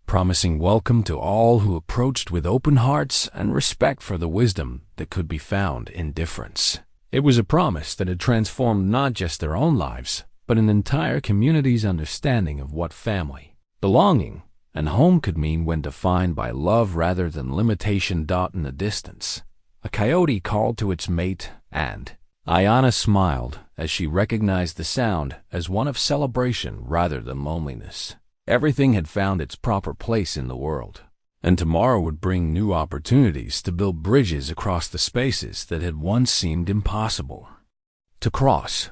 promising welcome to all who approached with open hearts and respect for the wisdom that could be found in difference. It was a promise that had transformed not just their own lives, but an entire community's understanding of what family, belonging, and home could mean when defined by love rather than limitation. In the distance, a coyote called to its mate, and Ayana smiled as she recognized the sound as one of celebration rather than loneliness. Everything had found its proper place in the world, and tomorrow would bring new opportunities to build bridges across the spaces that had once seemed impossible to cross.